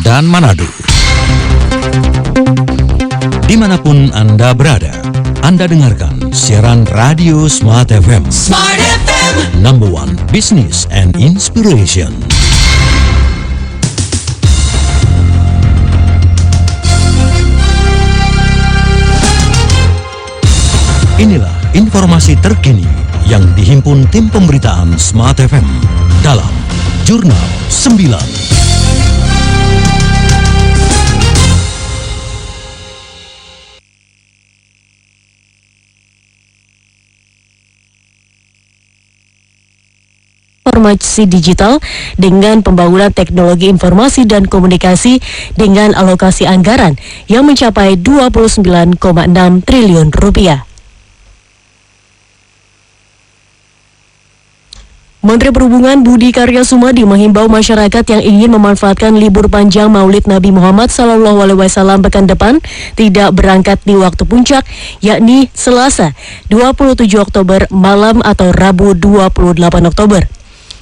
dan Manado. Dimanapun Anda berada, Anda dengarkan siaran Radio Smart FM. Smart FM, Number one business and inspiration. Inilah informasi terkini yang dihimpun tim pemberitaan Smart FM dalam Jurnal 9. Informasi digital dengan pembangunan teknologi informasi dan komunikasi dengan alokasi anggaran yang mencapai 29,6 triliun rupiah. Menteri Perhubungan Budi Karya Sumadi menghimbau masyarakat yang ingin memanfaatkan libur panjang Maulid Nabi Muhammad SAW pekan depan tidak berangkat di waktu puncak, yakni Selasa 27 Oktober malam atau Rabu 28 Oktober.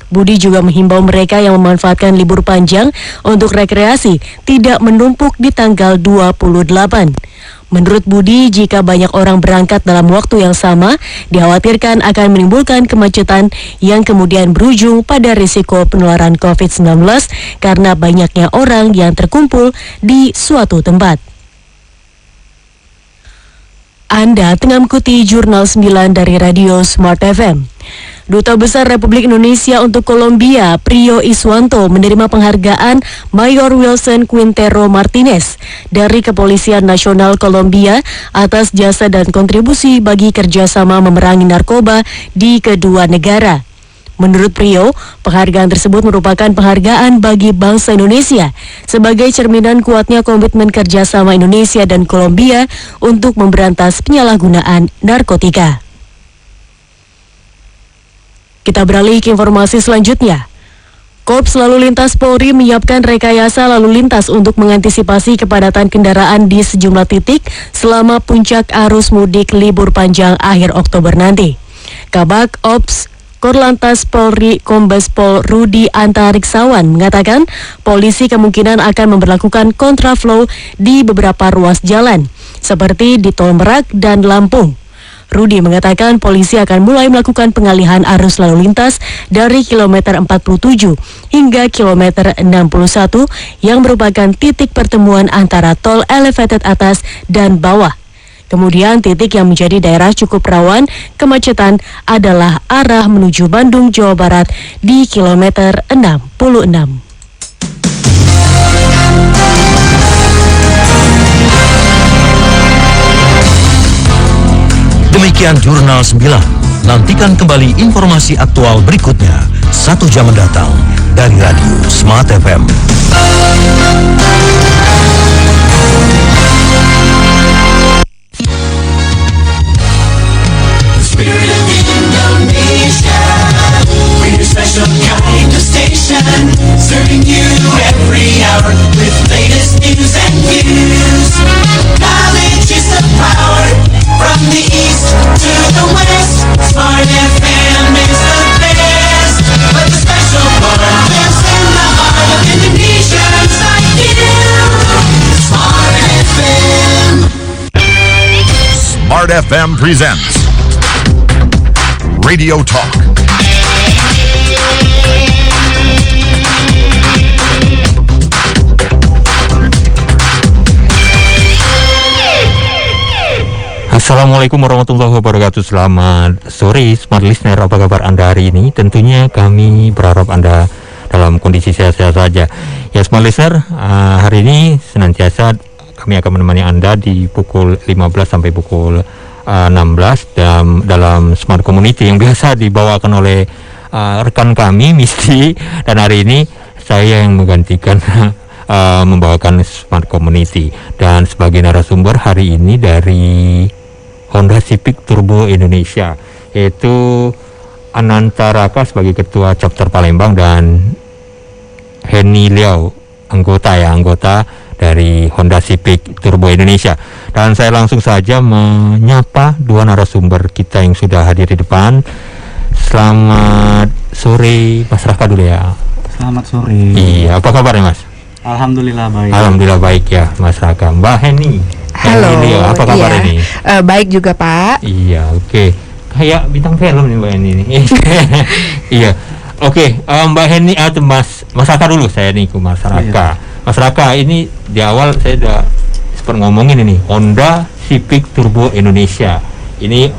Budi juga menghimbau mereka yang memanfaatkan libur panjang untuk rekreasi tidak menumpuk di tanggal 28. Menurut Budi, jika banyak orang berangkat dalam waktu yang sama, dikhawatirkan akan menimbulkan kemacetan yang kemudian berujung pada risiko penularan COVID-19 karena banyaknya orang yang terkumpul di suatu tempat. Anda tengah mengikuti Jurnal 9 dari Radio Smart FM. Duta Besar Republik Indonesia untuk Kolombia, Prio Iswanto, menerima penghargaan Mayor Wilson Quintero Martinez dari Kepolisian Nasional Kolombia atas jasa dan kontribusi bagi kerjasama memerangi narkoba di kedua negara. Menurut Prio, penghargaan tersebut merupakan penghargaan bagi bangsa Indonesia sebagai cerminan kuatnya komitmen kerjasama Indonesia dan Kolombia untuk memberantas penyalahgunaan narkotika. Kita beralih ke informasi selanjutnya. Korps Lalu Lintas Polri menyiapkan rekayasa lalu lintas untuk mengantisipasi kepadatan kendaraan di sejumlah titik selama puncak arus mudik libur panjang akhir Oktober nanti. Kabak Ops Korlantas Polri Kombes Pol Rudi Antariksawan mengatakan polisi kemungkinan akan memberlakukan kontraflow di beberapa ruas jalan, seperti di Tol Merak dan Lampung. Rudi mengatakan polisi akan mulai melakukan pengalihan arus lalu lintas dari kilometer 47 hingga kilometer 61 yang merupakan titik pertemuan antara tol elevated atas dan bawah. Kemudian titik yang menjadi daerah cukup rawan kemacetan adalah arah menuju Bandung, Jawa Barat di kilometer 66. Demikian Jurnal 9. Nantikan kembali informasi aktual berikutnya 1 jam mendatang dari Radio Smart FM. Spirit of Indonesia, we're a special kind of station, serving you every hour with latest news and views. Knowledge is the power, from the east to the west. Smart FM is the best, but the special part lives in the heart of Indonesians like you. Smart FM. Smart FM presents Radio Talk. Assalamualaikum warahmatullahi wabarakatuh. Selamat sore Smart Listener, apa kabar Anda hari ini? Tentunya kami berharap Anda dalam kondisi sehat-sehat saja. Ya Smart Listener, hari ini senantiasa kami akan menemani Anda di pukul 15 sampai pukul 16 dalam Smart Community yang biasa dibawakan oleh rekan kami Misty, dan hari ini saya yang menggantikan membawakan Smart Community. Dan sebagai narasumber hari ini dari Honda Civic Turbo Indonesia, yaitu Ananta Raka sebagai Ketua Chapter Palembang dan Henny Liao anggota dari Honda Civic Turbo Indonesia. Dan saya langsung saja menyapa dua narasumber kita yang sudah hadir di depan. Selamat sore Mas Raka dulu ya. Selamat sore. Iya, apa kabarnya Mas? Alhamdulillah baik. Alhamdulillah baik ya Mas Raka. Mbak Heni. Halo, Heni, apa kabar iya. ini? Baik juga Pak. Iya, oke. Kayak bintang film nih Mbak Heni nih. Iya. Oke, Mbak Heni atau Mas Raka dulu, saya nih ke Mas Raka. Mas Raka, ini di awal saya udah sempat ngomongin ini Honda Civic Turbo Indonesia. Ini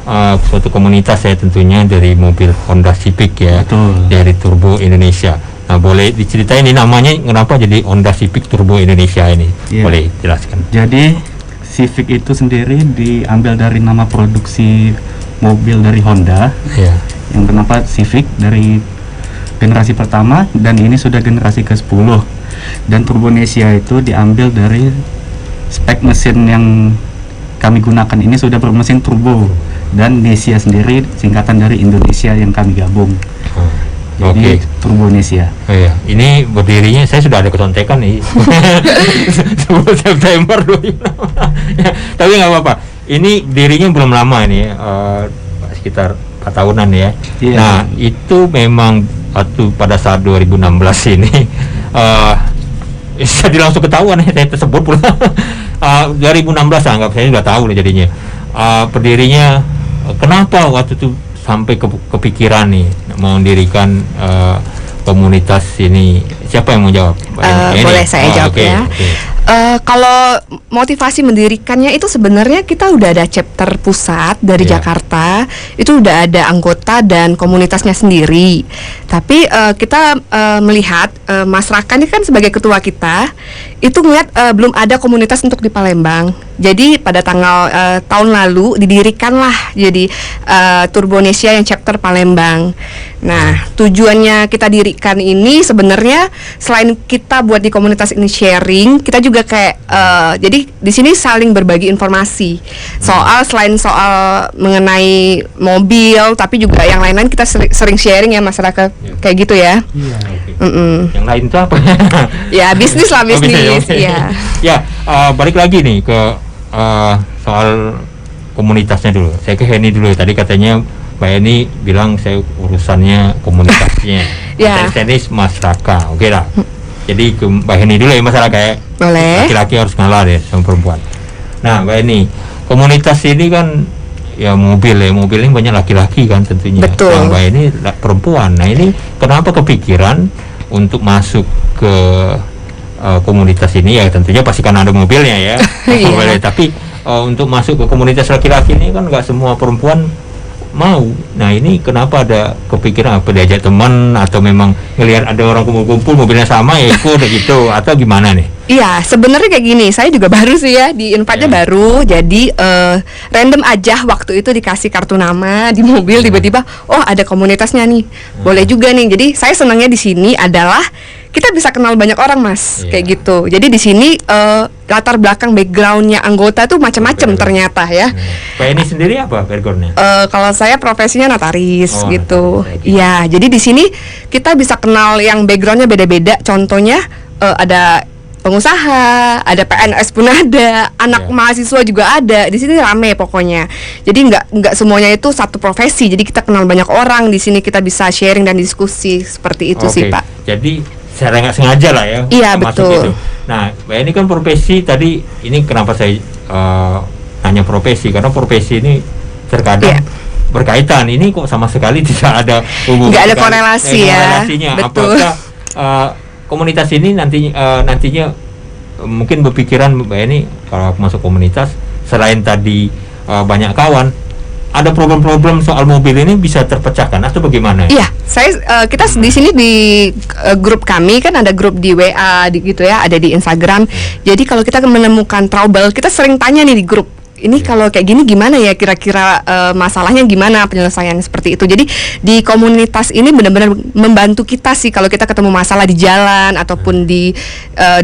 suatu komunitas ya tentunya dari mobil Honda Civic ya. Betul. Dari Turbo Indonesia. Nah, boleh diceritain ini namanya kenapa jadi Honda Civic Turbo Indonesia ini? Iya. Boleh jelaskan. Jadi Civic itu sendiri diambil dari nama produksi mobil dari Honda. Iya. Yang kenapa Civic dari generasi pertama dan ini sudah generasi ke-10. Dan Turbonesia itu diambil dari spek mesin yang kami gunakan ini sudah bermesin turbo, dan Nesia sendiri singkatan dari Indonesia yang kami gabung. Jadi Turbonesia. Oh iya, ini berdirinya saya sudah ada kecontekan nih 10 September 2006. Tapi nggak apa-apa. Ini dirinya belum lama ini, sekitar 4 tahunan ya. Iya. Nah itu memang pada saat 2016 ini jadi langsung ketahuan ya, saya tersebut pula. 2016 anggap saya nggak tahu nih jadinya. Berdirinya kenapa waktu itu sampai kepikiran nih mau mendirikan komunitas ini? Siapa yang mau jawab? Boleh saya jawab ya. Kalau motivasi mendirikannya itu sebenarnya kita udah ada chapter pusat dari Jakarta, itu udah ada anggota dan komunitasnya sendiri. Tapi kita melihat Mas Raka ini kan sebagai ketua kita, itu ngeliat belum ada komunitas untuk di Palembang. Jadi pada tanggal tahun lalu didirikanlah jadi Turbonesia yang chapter Palembang. Nah, tujuannya kita dirikan ini sebenarnya selain kita buat di komunitas ini sharing, kita juga kayak jadi di sini saling berbagi informasi selain soal mengenai mobil, tapi juga yang lain-lain kita sering sharing ya masyarakat kayak gitu ya. Iya. Yang lain itu apa? Ya bisnis lah, bisnis. Iya. Ya, balik lagi nih ke soal komunitasnya dulu. Saya ke Heni dulu. Tadi katanya Mbak Heni bilang saya urusannya komunitasnya. Saya ini Mas Raka. Oke lah. Jadi ke Mbak Heni dulu ya Mas Raka ya. Boleh. Laki-laki harus ngalah deh sama perempuan. Nah Mbak Heni, komunitas ini kan ya mobil ini banyak laki-laki kan tentunya. Betul. Yang Mbak Heni perempuan. Nah ini kenapa kepikiran untuk masuk ke komunitas ini? Ya tentunya pasti kan ada mobilnya ya. Iya. Tapi untuk masuk ke komunitas laki-laki ini kan nggak semua perempuan mau. Nah ini kenapa ada kepikiran apa, diajak teman atau memang ngelihat ada orang kumpul-kumpul mobilnya sama ya ikut gitu atau gimana nih? Iya, sebenarnya kayak gini, saya juga baru sih ya, di Info-nya baru, jadi random aja waktu itu dikasih kartu nama di mobil, tiba-tiba, oh ada komunitasnya nih, boleh juga nih. Jadi saya senangnya di sini adalah kita bisa kenal banyak orang Mas, kayak gitu. Jadi di sini latar belakang backgroundnya anggota tuh macam-macam ternyata ya. Pak ini sendiri apa backgroundnya? Kalau saya profesinya notaris gitu. Iya, jadi di sini kita bisa kenal yang backgroundnya beda-beda. Contohnya ada pengusaha, ada PNS pun ada, anak mahasiswa juga ada. Di sini rame pokoknya. Jadi nggak semuanya itu satu profesi. Jadi kita kenal banyak orang di sini, kita bisa sharing dan diskusi seperti itu sih Pak. Jadi secara nggak sengaja lah ya. Iya masuk betul. Itu. Nah, ini kan profesi tadi. Ini kenapa saya nanya profesi? Karena profesi ini terkadang berkaitan. Ini kok sama sekali tidak ada hubungan. Nggak ada korelasi ya. Korelasinya. Betul. Apakah komunitas ini nantinya mungkin berpikiran Mbak ini kalau masuk komunitas selain tadi banyak kawan, ada problem-problem soal mobil ini bisa terpecahkan atau bagaimana? Iya, kita di sini di grup kami kan ada grup di WA gitu ya, ada di Instagram. Jadi kalau kita menemukan trouble, kita sering tanya nih di grup. Ini kalau kayak gini gimana ya kira-kira masalahnya gimana penyelesaian seperti itu. Jadi di komunitas ini benar-benar membantu kita sih kalau kita ketemu masalah di jalan ataupun di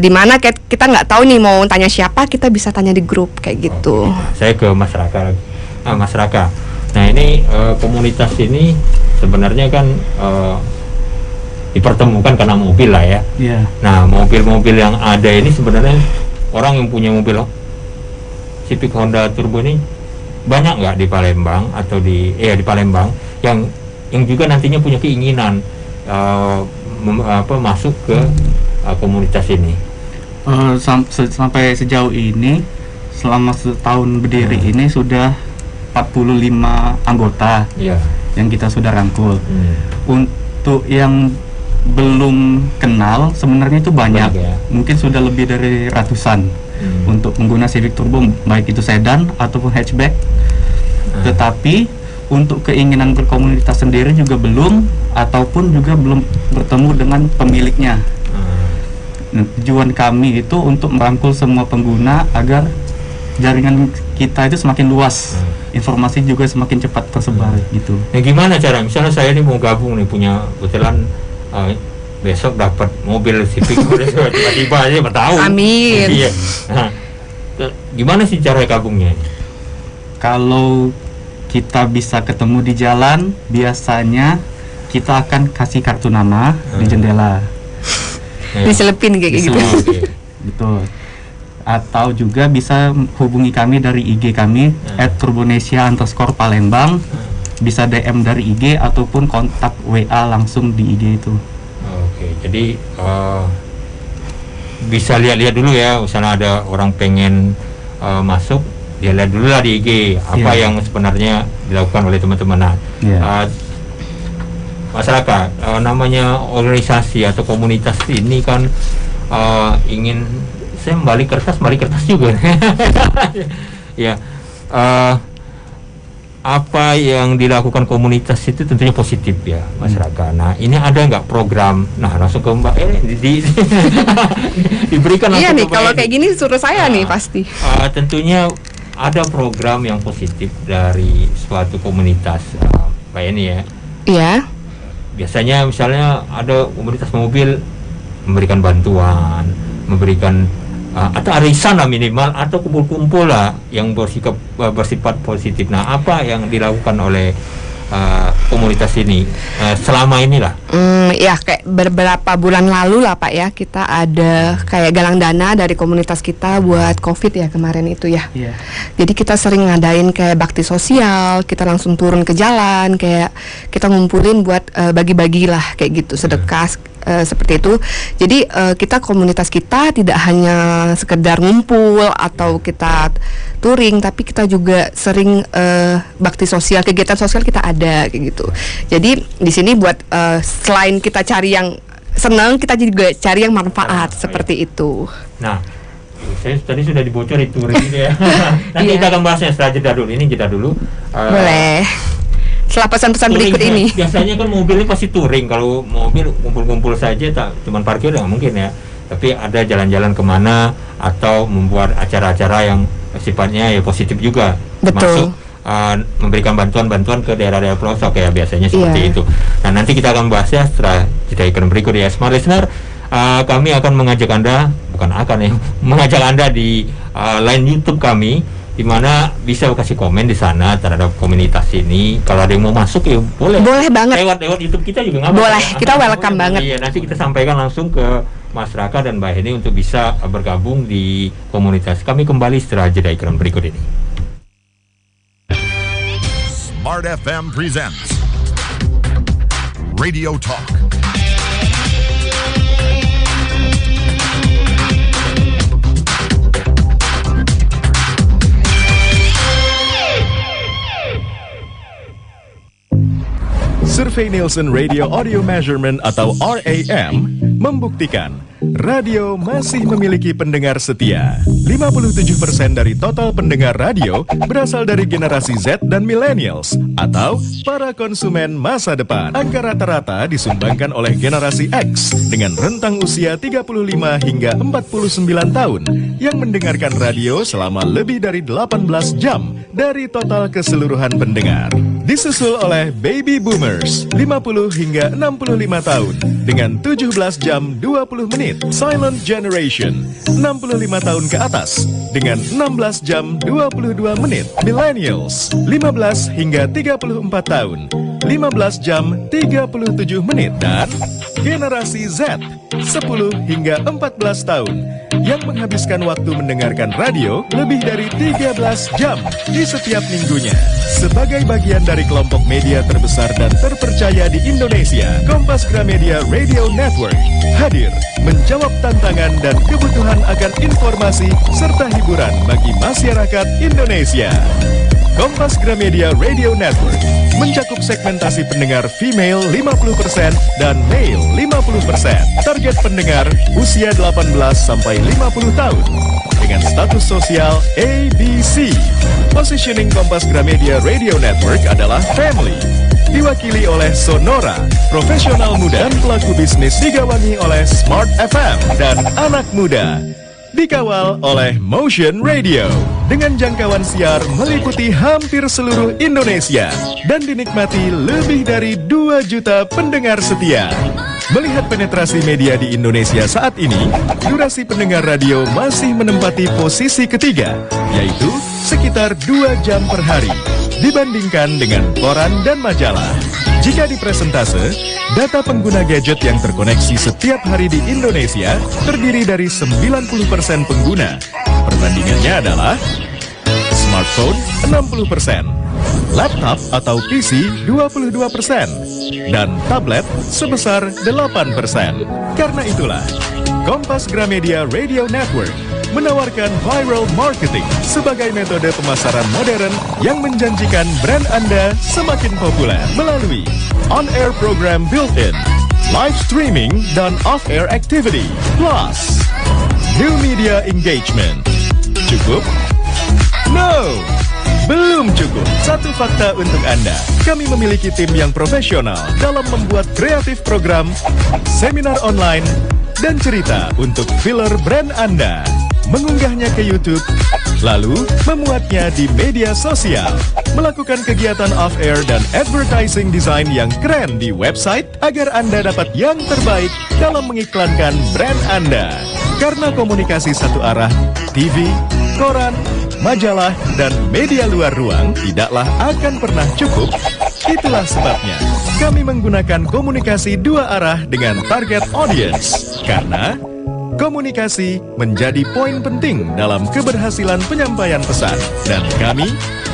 mana kita nggak tahu nih mau tanya siapa, kita bisa tanya di grup kayak gitu. Saya ke Mas Raka lagi. Mas Raka. Nah ini komunitas ini sebenarnya kan dipertemukan karena mobil lah ya. Iya. Nah mobil-mobil yang ada ini sebenarnya orang yang punya mobil Civic Honda Turbo ini banyak nggak di Palembang atau di Palembang yang juga nantinya punya keinginan masuk ke komunitas ini? Sampai sejauh ini, selama setahun berdiri ini sudah 45 anggota yang kita sudah rangkul. Untuk yang belum kenal sebenarnya itu banyak ya? Mungkin sudah lebih dari ratusan untuk pengguna Civic Turbo, baik itu sedan ataupun hatchback. Tetapi untuk keinginan berkomunitas sendiri juga belum, ataupun juga belum bertemu dengan pemiliknya. Tujuan kami itu untuk merangkul semua pengguna agar jaringan kita itu semakin luas, informasi juga semakin cepat tersebar gitu. Nah, gimana cara? Misalnya saya ini mau gabung nih, punya kebetulan besok dapat mobil Civic, tiba-tiba aja bertahun. Amin. Iya. Nah, gimana sih cara gabungnya? Kalau kita bisa ketemu di jalan, biasanya kita akan kasih kartu nama di jendela. Diselepin kayak gitu. Betul. Atau juga bisa hubungi kami dari IG kami @turbonesia_Palembang. Bisa DM dari IG ataupun kontak WA langsung di IG itu. Oke, jadi bisa lihat-lihat dulu ya, misalnya ada orang pengen masuk, dia lihat dulu lah di IG apa yang sebenarnya dilakukan oleh teman-teman. Masyarakat, namanya organisasi atau komunitas ini kan ingin saya balik kertas juga. Ya, apa yang dilakukan komunitas itu tentunya positif ya masyarakat. Nah, ini ada nggak program? Nah, langsung ke Mbak diberikan. Iya nih, kalau kayak gini suruh saya nih pasti. Tentunya ada program yang positif dari suatu komunitas, Mbak Eni ya. Iya. Biasanya misalnya ada komunitas mobil memberikan bantuan, memberikan atau arisan lah minimal, atau kumpul-kumpul lah yang bersifat positif. Nah, apa yang dilakukan oleh komunitas ini selama inilah? Ya kayak beberapa bulan lalu lah Pak ya, kita ada kayak galang dana dari komunitas kita buat COVID ya kemarin itu ya. Jadi kita sering ngadain kayak bakti sosial, kita langsung turun ke jalan, kayak kita ngumpulin buat bagi-bagi lah kayak gitu, sedekah seperti itu. Jadi kita komunitas kita tidak hanya sekedar ngumpul atau kita touring, tapi kita juga sering bakti sosial, kegiatan sosial kita ada kayak gitu. Jadi di sini buat selain kita cari yang senang, kita juga cari yang manfaat seperti itu. Nah, saya tadi sudah dibocori touring gitu ya. Nanti kita akan bahasnya setelah jeda dulu. Ini jeda dulu. Boleh. Setelah pesan-pesan berikut ini. Biasanya kan mobilnya pasti touring. Kalau mobil kumpul-kumpul saja, tak cuman parkir nggak mungkin ya. Tapi ada jalan-jalan kemana atau membuat acara-acara yang sifatnya ya positif juga. Betul. Masuk memberikan bantuan-bantuan ke daerah-daerah pelosok ya, biasanya seperti itu. Nah, nanti kita akan bahasnya setelah jeda iklan berikut ya. Smart Listener, kami akan mengajak Anda, mengajak Anda di line YouTube kami, di mana bisa kasih komen di sana terhadap komunitas ini. Kalau ada yang mau masuk ya boleh. Boleh banget. Lewat YouTube kita juga nggak apa-apa. Boleh, kita welcome banget. Iya, nanti kita sampaikan langsung ke masyarakat dan Mbak Heni untuk bisa bergabung di komunitas. Kami kembali setelah jeda iklan berikut ini. Smart FM presents Radio Talk. Survei Nielsen Radio Audio Measurement atau RAM membuktikan radio masih memiliki pendengar setia. 57% dari total pendengar radio berasal dari generasi Z dan millennials atau para konsumen masa depan. Angka rata-rata disumbangkan oleh generasi X dengan rentang usia 35 hingga 49 tahun yang mendengarkan radio selama lebih dari 18 jam dari total keseluruhan pendengar. Disusul oleh Baby Boomers 50 hingga 65 tahun dengan 17 jam 20 menit. Silent Generation 65 tahun ke atas dengan 16 jam 22 menit. Millennials 15 hingga 34 tahun 15 jam 37 menit. Dan generasi Z 10 hingga 14 tahun yang menghabiskan waktu mendengarkan radio lebih dari 13 jam di setiap minggunya. Sebagai bagian dari kelompok media terbesar dan terpercaya di Indonesia, Kompas Gramedia Radio Network hadir menjawab tantangan dan kebutuhan akan informasi serta hiburan bagi masyarakat Indonesia. Kompas Gramedia Radio Network mencakup segmentasi pendengar female 50% dan male 50%. Target pendengar usia 18 sampai 50 tahun dengan status sosial ABC. Positioning Kompas Gramedia Radio Network adalah family. Diwakili oleh Sonora, profesional muda dan pelaku bisnis, digawangi oleh Smart FM dan anak muda. Dikawal oleh Motion Radio dengan jangkauan siar meliputi hampir seluruh Indonesia dan dinikmati lebih dari 2 juta pendengar setia. Melihat penetrasi media di Indonesia saat ini, durasi pendengar radio masih menempati posisi ketiga, yaitu sekitar 2 jam per hari dibandingkan dengan koran dan majalah. Jika dipresentase, data pengguna gadget yang terkoneksi setiap hari di Indonesia terdiri dari 90% pengguna. Perbandingannya adalah smartphone 60%, laptop atau PC 22%, dan tablet sebesar 8%. Karena itulah, Kompas Gramedia Radio Network menawarkan viral marketing sebagai metode pemasaran modern yang menjanjikan brand Anda semakin populer melalui on-air program built-in, live streaming, dan off-air activity, plus new media engagement. Cukup? No! Belum cukup. Satu fakta untuk Anda. Kami memiliki tim yang profesional dalam membuat kreatif program, seminar online, dan cerita untuk filler brand Anda. Mengunggahnya ke YouTube, lalu memuatnya di media sosial, melakukan kegiatan off-air dan advertising design yang keren di website agar Anda dapat yang terbaik dalam mengiklankan brand Anda. Karena komunikasi satu arah, TV, koran, majalah, dan media luar ruang tidaklah akan pernah cukup. Itulah sebabnya kami menggunakan komunikasi 2 arah dengan target audience. Karena komunikasi menjadi poin penting dalam keberhasilan penyampaian pesan, dan kami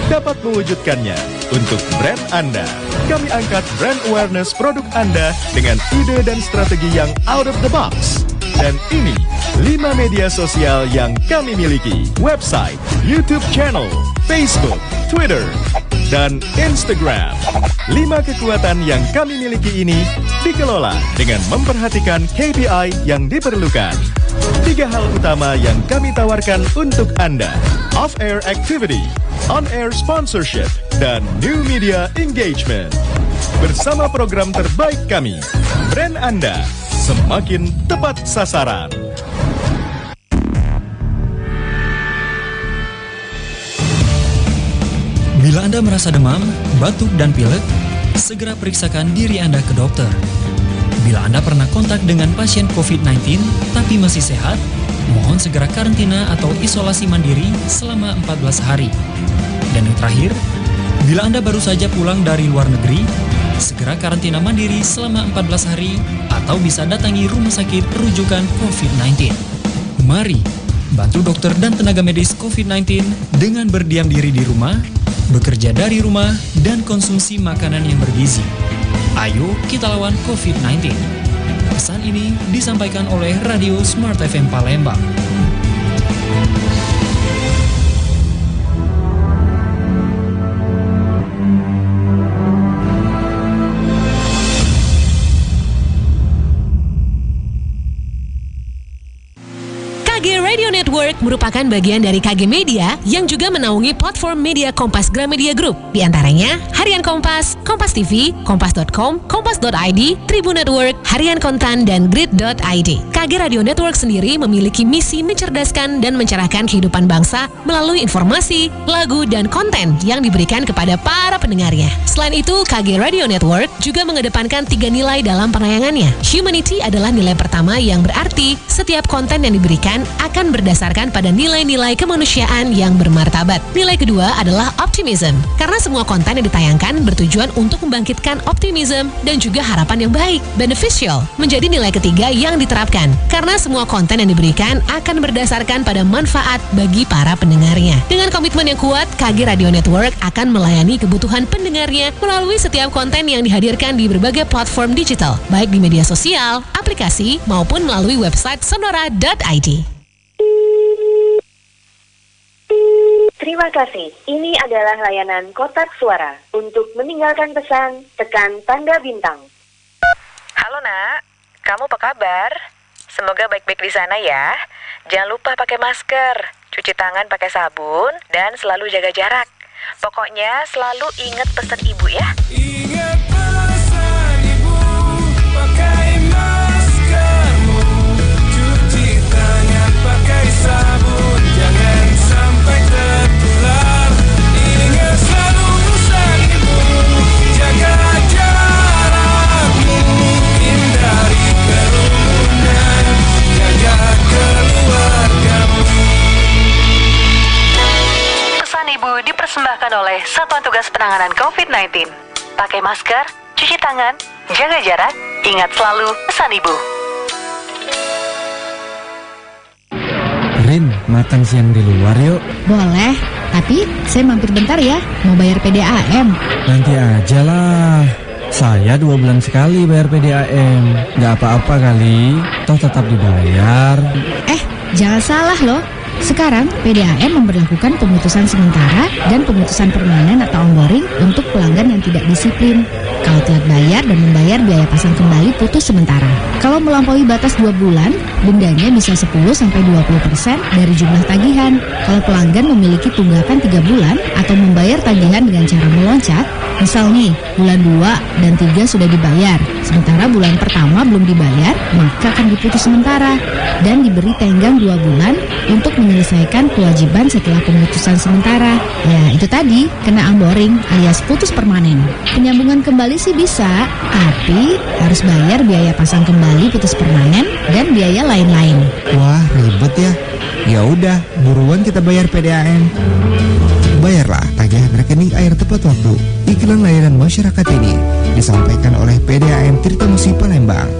dapat mewujudkannya untuk brand Anda. Kami angkat brand awareness produk Anda dengan ide dan strategi yang out of the box. Dan ini 5 media sosial yang kami miliki: website, YouTube channel, Facebook, Twitter, dan Instagram. 5 kekuatan yang kami miliki ini dikelola dengan memperhatikan KPI yang diperlukan. 3 hal utama yang kami tawarkan untuk Anda: off-air activity, on-air sponsorship, dan new media engagement. Bersama program terbaik kami, brand Anda semakin tepat sasaran. Bila Anda merasa demam, batuk, dan pilek, segera periksakan diri Anda ke dokter. Bila Anda pernah kontak dengan pasien COVID-19 tapi masih sehat, mohon segera karantina atau isolasi mandiri selama 14 hari. Dan yang terakhir, bila Anda baru saja pulang dari luar negeri, segera karantina mandiri selama 14 hari atau bisa datangi rumah sakit rujukan COVID-19. Mari bantu dokter dan tenaga medis COVID-19 dengan berdiam diri di rumah, bekerja dari rumah, dan konsumsi makanan yang bergizi. Ayo kita lawan COVID-19. Pesan ini disampaikan oleh Radio Smart FM Palembang. KG Radio Network merupakan bagian dari KG Media yang juga menaungi platform media Kompas Gramedia Group. Di antaranya Harian Kompas, Kompas TV, Kompas.com, Kompas.id, Tribun Network, Harian Kontan, dan Grid.id. KG Radio Network sendiri memiliki misi mencerdaskan dan mencerahkan kehidupan bangsa melalui informasi, lagu, dan konten yang diberikan kepada para pendengarnya. Selain itu, KG Radio Network juga mengedepankan 3 nilai dalam penayangannya. Humanity adalah nilai pertama yang berarti setiap konten yang diberikan akan berdasarkan pada nilai-nilai kemanusiaan yang bermartabat. Nilai kedua adalah optimism, karena semua konten yang ditayangkan bertujuan untuk membangkitkan optimism dan juga harapan yang baik. Beneficial menjadi nilai ketiga yang diterapkan, karena semua konten yang diberikan akan berdasarkan pada manfaat bagi para pendengarnya. Dengan komitmen yang kuat, KG Radio Network akan melayani kebutuhan pendengarnya melalui setiap konten yang dihadirkan di berbagai platform digital, baik di media sosial, aplikasi, maupun melalui website sonora.id. Terima kasih. Ini adalah layanan kotak suara. Untuk meninggalkan pesan, tekan tanda bintang. Halo nak, kamu apa kabar? Semoga baik-baik di sana ya. Jangan lupa pakai masker, cuci tangan pakai sabun, dan selalu jaga jarak. Pokoknya selalu ingat pesan ibu ya. Ingat pesan ibu, pakai maskermu, cuci tangan pakai sabun, jangan sampai tertular. Ingat selalu pesan ibu, jaga jarakmu, hindari kerumunan, jaga keluargamu. Pesan ibu dipersembahkan oleh Satuan Tugas Penanganan COVID-19. Pakai masker, cuci tangan, jaga jarak, ingat selalu pesan ibu. Rin, makan siang di luar yuk. Boleh, tapi saya mampir bentar ya, mau bayar PDAM. Nanti aja lah. Saya 2 bulan sekali bayar PDAM. Gak apa-apa kali, toh tetap dibayar. Jangan salah loh. Sekarang PDAM memberlakukan pemutusan sementara dan pemutusan permanen atau onboarding untuk pelanggan yang tidak disiplin. Kalau telat bayar dan membayar biaya pasang kembali putus sementara. Kalau melampaui batas 2 bulan, dendanya bisa 10-20% dari jumlah tagihan. Kalau pelanggan memiliki tunggakan 3 bulan atau membayar tagihan dengan cara meloncat, misal nih, bulan 2 dan 3 sudah dibayar, sementara bulan pertama belum dibayar, maka akan diputus sementara dan diberi tenggang 2 bulan untuk menyelesaikan kewajiban setelah pemutusan sementara. Ya, itu tadi, kena onboarding alias putus permanen. Penyambungan kembali sih bisa, tapi harus bayar biaya pasang kembali putus permanen dan biaya lain-lain. Wah, ribet ya. Ya udah, buruan kita bayar PDAM. Bayarlah tagihan rekening air tepat waktu. Iklan layanan masyarakat ini disampaikan oleh PDAM Tirtamusi Palembang.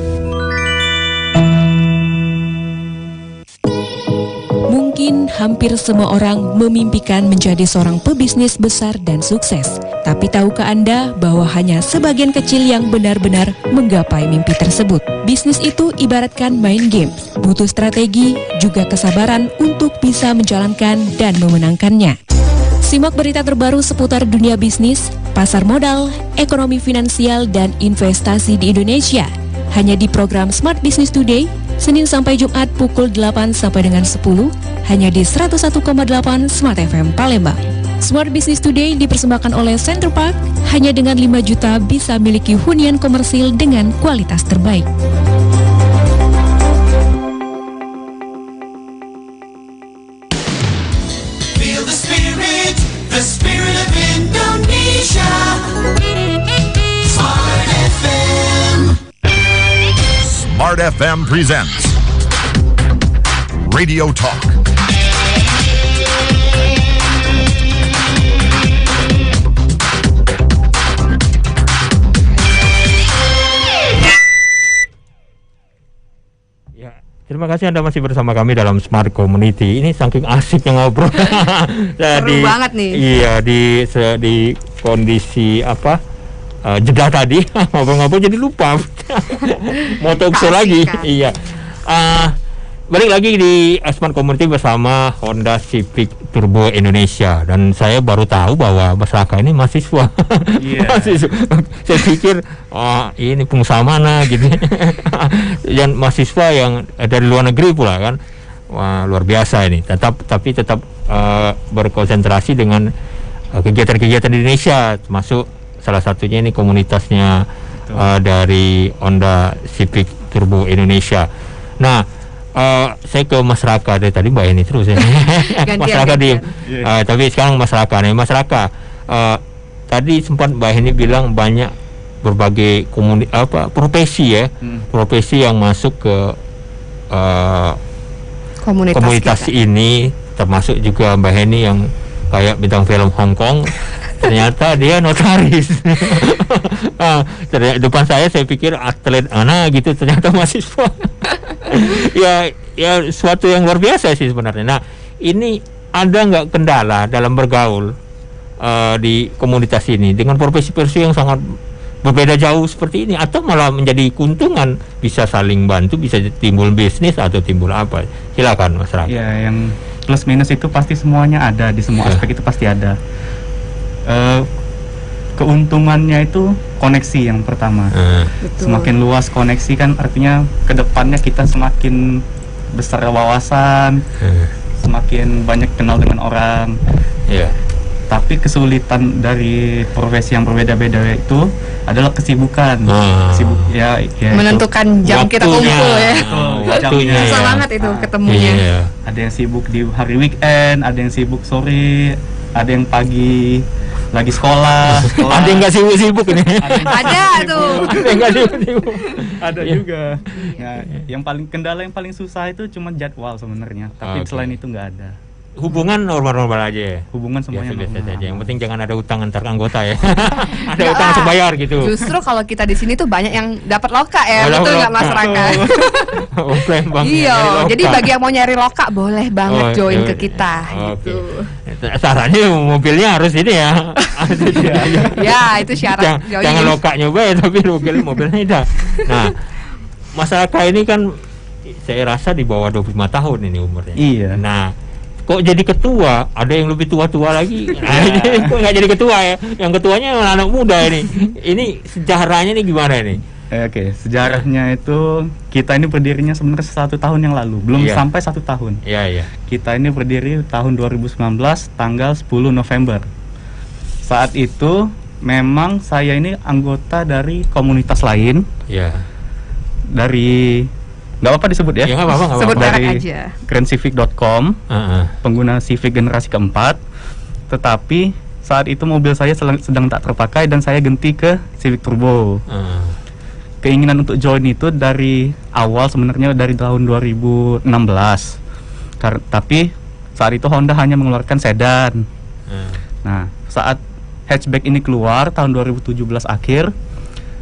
Mungkin hampir semua orang memimpikan menjadi seorang pebisnis besar dan sukses. Tapi tahukah Anda bahwa hanya sebagian kecil yang benar-benar menggapai mimpi tersebut? Bisnis itu ibaratkan main game, butuh strategi, juga kesabaran untuk bisa menjalankan dan memenangkannya. Simak berita terbaru seputar dunia bisnis, pasar modal, ekonomi finansial, dan investasi di Indonesia. Hanya di program Smart Business Today, Senin sampai Jumat pukul 8 sampai dengan 10, hanya di 101,8 Smart FM Palembang. Smart Business Today dipersembahkan oleh Center Park, hanya dengan 5 juta bisa miliki hunian komersil dengan kualitas terbaik. Feel the spirit of Indonesia. Smart FM. Smart FM presents Radio Talk. Terima kasih Anda masih bersama kami dalam Smart Community. Ini saking asiknya ngobrol. Seru banget nih. Iya, di kondisi jeda tadi ngobrol-ngobrol jadi lupa. Mau talk show lagi. Kan? Iya. Balik lagi di Smart Community bersama Honda Civic Turbo Indonesia, dan saya baru tahu bahwa Mas Raka ini mahasiswa. Mahasiswa. Saya pikir ini pengusaha mana gitu. Dan mahasiswa yang dari luar negeri pula kan. Wah, luar biasa ini. Tapi tetap berkonsentrasi dengan kegiatan-kegiatan di Indonesia, termasuk salah satunya ini komunitasnya dari Honda Civic Turbo Indonesia. Nah, saya ke Mas Raka dari tadi Mbak Eni terus ya. Mas Raka diem. Tapi sekarang Mas Raka nih. Mas Raka, tadi sempat Mbak Eni bilang banyak berbagai profesi ya, profesi yang masuk ke komunitas ini, termasuk juga Mbak Heni yang kayak bintang film Hong Kong. Ternyata dia notaris. Ternyata depan saya pikir atlet gitu, ternyata mahasiswa. ya suatu yang luar biasa sih sebenarnya. Nah, ini ada nggak kendala dalam bergaul di komunitas ini dengan profesi-profesi yang sangat berbeda jauh seperti ini, atau malah menjadi keuntungan, bisa saling bantu, bisa timbul bisnis atau timbul apa? Silakan Mas Raka. Ya, yang plus minus itu pasti semuanya ada, di semua aspek itu pasti ada. Keuntungannya itu koneksi yang pertama. Semakin luas koneksi kan artinya kedepannya kita semakin besar wawasan, semakin banyak kenal dengan orang. Tapi kesulitan dari profesi yang berbeda-beda itu adalah kesibukan. Menentukan jam kita kumpul ya. Waktunya. Susah banget itu ketemunya. Ada yang sibuk di hari weekend, ada yang sibuk sore, ada yang pagi lagi sekolah. Ada yang nggak sibuk-sibuk ini. Ada tuh. Ada juga. Nah, yang paling kendala yang paling susah itu cuma jadwal sebenarnya. Tapi selain itu nggak ada. Hubungan normal-normal aja ya? Hubungan semuanya biasa aja. Yang penting jangan ada utang antar anggota ya. Ada utang sebayar gitu. Justru kalau kita di sini tuh banyak yang dapat loka ya, betul nggak Mas Raka? Iya, jadi bagi yang mau nyari loka boleh banget join ke kita. Gitu. Sarannya mobilnya harus ini ya. Ya itu syarat. Jangan loka nyoba ya, tapi mobilnya tidak. Nah, masyarakat ini kan saya rasa di bawah 25 tahun ini umurnya. Iya. Nah, kok jadi ketua? Ada yang lebih tua-tua lagi. Kok nggak jadi ketua ya? Yang ketuanya anak muda ini. Ini sejarahnya nih gimana nih? Oke, sejarahnya itu kita ini berdirinya sebenarnya 1 tahun yang lalu, belum sampai 1 tahun. Iya. Kita ini berdiri tahun 2019 tanggal 10 November. Saat itu memang saya ini anggota dari komunitas lain. Iya. Dari nggak apa-apa disebut ya? Nggak apa-apa. Sebut dari aja. grandcivic.com, pengguna Civic generasi keempat. Tetapi saat itu mobil saya sedang tak terpakai dan saya ganti ke Civic Turbo. Keinginan untuk join itu dari awal sebenarnya dari tahun 2016. Tapi saat itu Honda hanya mengeluarkan sedan. Nah, saat hatchback ini keluar tahun 2017 akhir,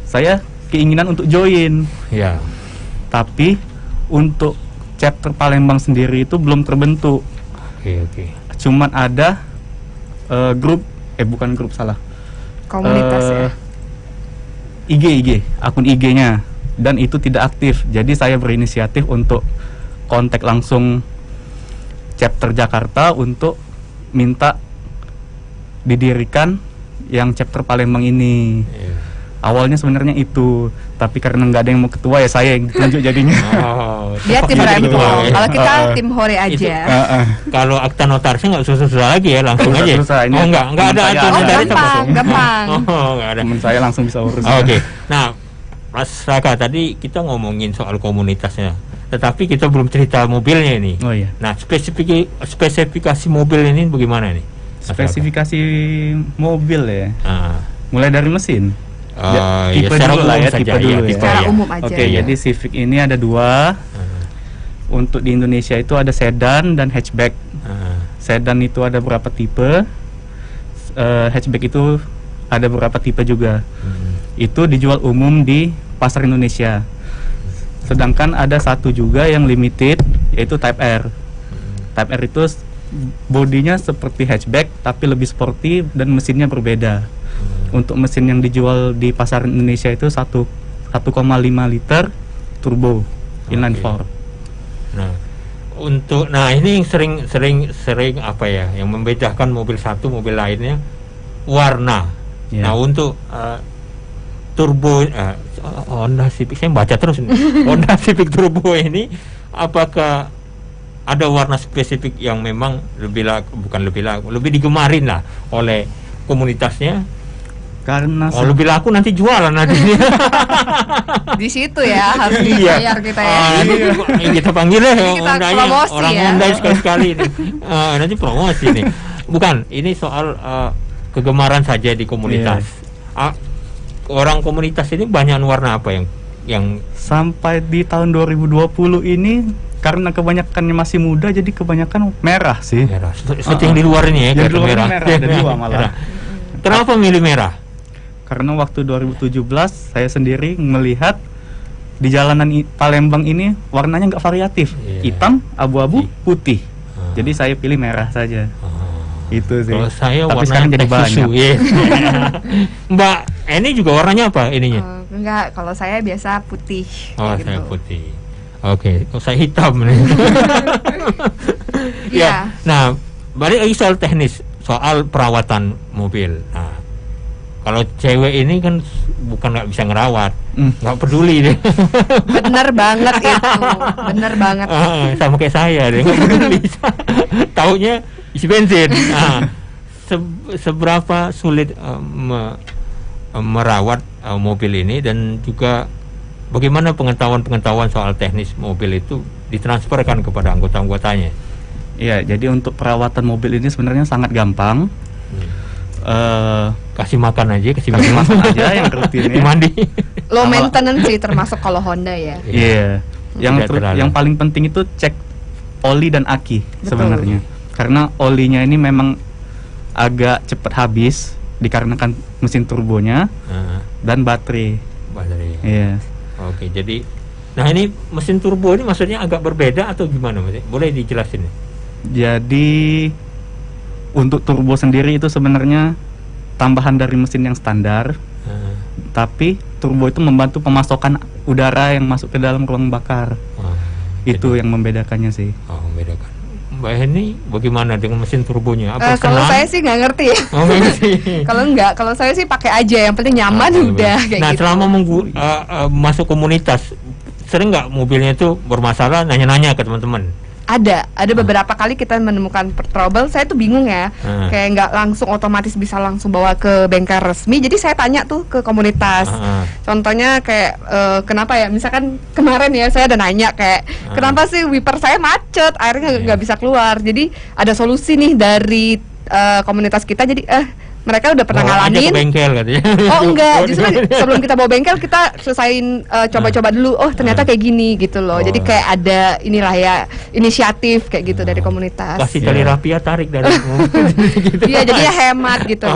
saya keinginan untuk join. Iya. Tapi untuk chapter Palembang sendiri itu belum terbentuk. Oke. Cuman ada grup, bukan grup, salah. Komunitas ya. IG, akun IG-nya, dan itu tidak aktif. Jadi saya berinisiatif untuk kontak langsung chapter Jakarta untuk minta didirikan yang chapter Palembang ini. Awalnya sebenarnya itu, tapi karena nggak ada yang mau ketua ya saya yang ditunjuk jadinya. Dia tim rempong, kalau kita tim hore aja. Kalau akta notarisnya nggak susah-susah lagi ya, langsung aja. Nggak ada akta notaris. Gampang. Nggak ada. Teman saya langsung bisa urus. Oke. Nah, Mas Raka, tadi kita ngomongin soal komunitasnya, tetapi kita belum cerita mobilnya ini. Oh iya. Nah, spesifikasi mobil ini bagaimana nih? Spesifikasi mobil ya. Mulai dari mesin. Tipe dulu lah ya, tipe dulu ya. Secara umum aja. Oke, jadi Civic ini ada 2. Untuk di Indonesia itu ada sedan dan hatchback. Sedan itu ada berapa tipe, hatchback itu ada berapa tipe juga. Itu dijual umum di pasar Indonesia. Sedangkan ada satu juga yang limited, yaitu Type R. Type R itu bodinya seperti hatchback tapi lebih sporty dan mesinnya berbeda. Untuk mesin yang dijual di pasar Indonesia itu 1,5 liter turbo inline 4. Nah, ini sering apa ya yang membedakan mobil satu mobil lainnya, warna. Nah, untuk turbo Honda Civic, saya baca terus nih. Honda Civic Turbo ini apakah ada warna spesifik yang memang lebih digemarin lah oleh komunitasnya? Karena lebih laku nanti jualan nanti. Di situ ya harus dibayar kita ya. Kita panggil ya orang Honda sekali-sekali ini. Nanti promosi nih. Bukan, ini soal kegemaran saja di komunitas. Orang komunitas ini banyak warna apa yang yang sampai di tahun 2020 ini karena kebanyakannya masih muda jadi kebanyakan merah sih. Merah. Seperti yang di luar ini ya, yang di luar merah. Ada dua malah. Kenapa milih merah? Karena waktu 2017 saya sendiri melihat di jalanan Palembang ini warnanya nggak variatif, hitam, abu-abu, putih. Jadi saya pilih merah saja. Itu sih. Kalau saya tapi warnanya sekarang jadi banyak. Mbak, ini juga warnanya apa ininya? Enggak, kalau saya biasa putih. Oh, gitu. saya putih. Oke, kalau saya hitam nih. Iya. Nah, balik lagi soal teknis, soal perawatan mobil. Nah, kalau cewek ini kan bukan nggak bisa ngerawat, nggak peduli deh. Bener banget itu, bener banget. Sama kayak saya deh, nggak peduli. Taunya isi bensin. Nah, seberapa sulit merawat mobil ini dan juga bagaimana pengetahuan soal teknis mobil itu ditransferkan kepada anggota-anggotanya? Iya, jadi untuk perawatan mobil ini sebenarnya sangat gampang. Kasih makan aja yang rutin ya. Mandi. Low maintenance sih termasuk kalau Honda ya. Iya. Yang paling penting itu cek oli dan aki sebenarnya. Karena olinya ini memang agak cepat habis dikarenakan mesin turbonya dan baterai. Iya. Oke, jadi nah ini mesin turbo ini maksudnya agak berbeda atau gimana Mas? Boleh dijelasin? Jadi untuk turbo sendiri itu sebenarnya tambahan dari mesin yang standar. Tapi turbo itu membantu pemasokan udara yang masuk ke dalam ruang bakar. Itu yang membedakannya sih. Oh, membedakan. Mbak Heni bagaimana dengan mesin turbonya? Kalau saya sih nggak ngerti. Kalau saya sih pakai aja, yang penting nyaman udah kayak nah, gitu. selama masuk komunitas, sering nggak mobilnya itu bermasalah, nanya-nanya ke teman-teman? Ada beberapa kali kita menemukan trouble. Saya tuh bingung ya, kayak nggak langsung otomatis bisa langsung bawa ke bengkel resmi. Jadi saya tanya tuh ke komunitas. Contohnya kayak kenapa ya? Misalkan kemarin ya saya ada nanya kayak kenapa sih wiper saya macet, airnya nggak bisa keluar. Jadi ada solusi nih dari komunitas kita. Jadi mereka udah pernah ngalamin. Ke bengkel katanya. Oh enggak, justru kan sebelum kita bawa bengkel kita selesain coba-coba dulu. Oh ternyata kayak gini gitu loh. Jadi kayak ada inilah ya inisiatif kayak gitu dari komunitas. Kasih tali rapia tarik dari gitu. Iya jadi ya hemat gitu.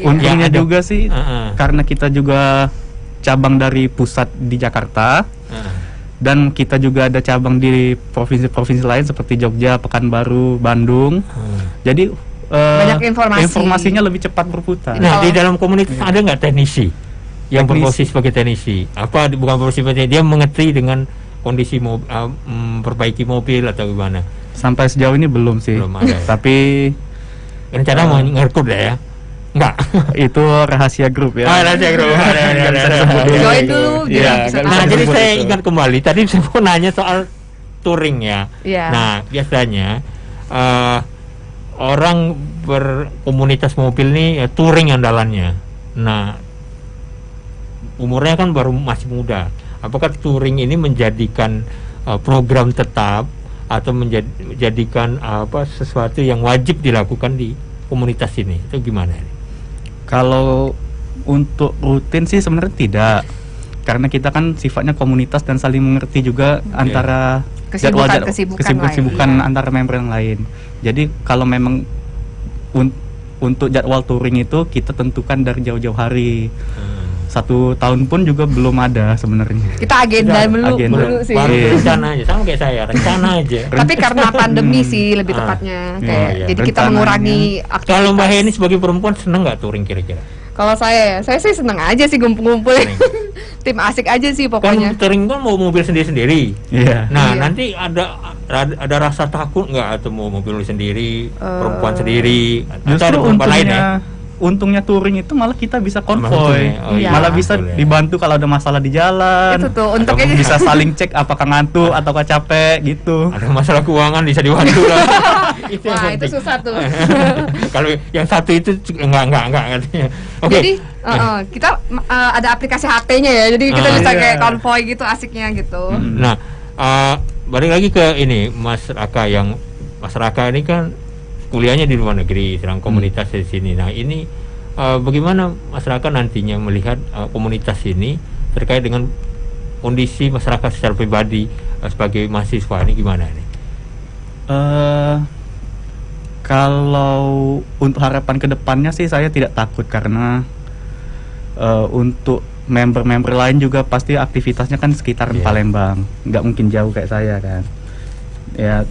Untungnya juga sih karena kita juga cabang dari pusat di Jakarta. Dan kita juga ada cabang di provinsi-provinsi lain seperti Jogja, Pekanbaru, Bandung. Jadi banyak informasinya lebih cepat berputar. Nah, di dalam komunitas ada nggak teknisi yang berprofesi sebagai teknisi? Apa bukan berprofesi sebagai dia mengerti dengan kondisi perbaiki mobil atau gimana? Sampai sejauh ini belum sih. Belum ada. Tapi rencana mau ngerekrut ya? Enggak. Itu rahasia grup ya. Rahasia grup. Join dulu. Nah, jadi saya ingat kembali tadi saya mau nanya soal touring ya. Nah, biasanya orang berkomunitas mobil nih ya, touring andalannya. Nah, umurnya kan baru masih muda. Apakah touring ini menjadikan program tetap atau menjadikan sesuatu yang wajib dilakukan di komunitas ini? Itu gimana? Kalau untuk rutin sih sebenarnya tidak. Karena kita kan sifatnya komunitas dan saling mengerti juga antara kesibukan antara member yang lain. Jadi kalau memang untuk jadwal touring itu kita tentukan dari jauh-jauh hari. 1 tahun pun juga belum ada sebenarnya. Kita agenda dulu sih. Rencana aja, sama kayak saya, rencana aja. Tapi karena pandemi sih lebih tepatnya kayak. Jadi kita mengurangi aktivitas. Kalau Mbak Heni sebagai perempuan seneng nggak touring kira-kira? Kalau saya sih seneng aja sih ngumpul-ngumpul. Tim asik aja sih pokoknya. Kan touring kan mau mobil sendiri-sendiri. Nah, Iya. nanti ada rasa takut nggak atau mau mobil sendiri, perempuan sendiri, atau ada perempuan lain ya? Untungnya touring itu malah kita bisa konvoy, malah bisa dibantu kalau ada masalah di jalan. Itu tuh untungnya bisa saling cek apakah ngantuk ataukah capek gitu. Ada masalah keuangan bisa dibantu lah. Wah, itu susah tuh. Kalau yang satu itu enggak katanya. Oke. Jadi kita ada aplikasi HT-nya ya. Jadi kita bisa kayak konvoy gitu asiknya gitu. Nah, balik lagi ke ini Mas Raka Mas Raka ini kan kuliahnya di luar negeri, sedang komunitas di sini. Nah, ini bagaimana masyarakat nantinya melihat komunitas ini terkait dengan kondisi masyarakat secara pribadi sebagai mahasiswa ini gimana nih? Kalau untuk harapan kedepannya sih saya tidak takut, karena untuk member-member lain juga pasti aktivitasnya kan sekitar Palembang, nggak mungkin jauh kayak saya kan. Ya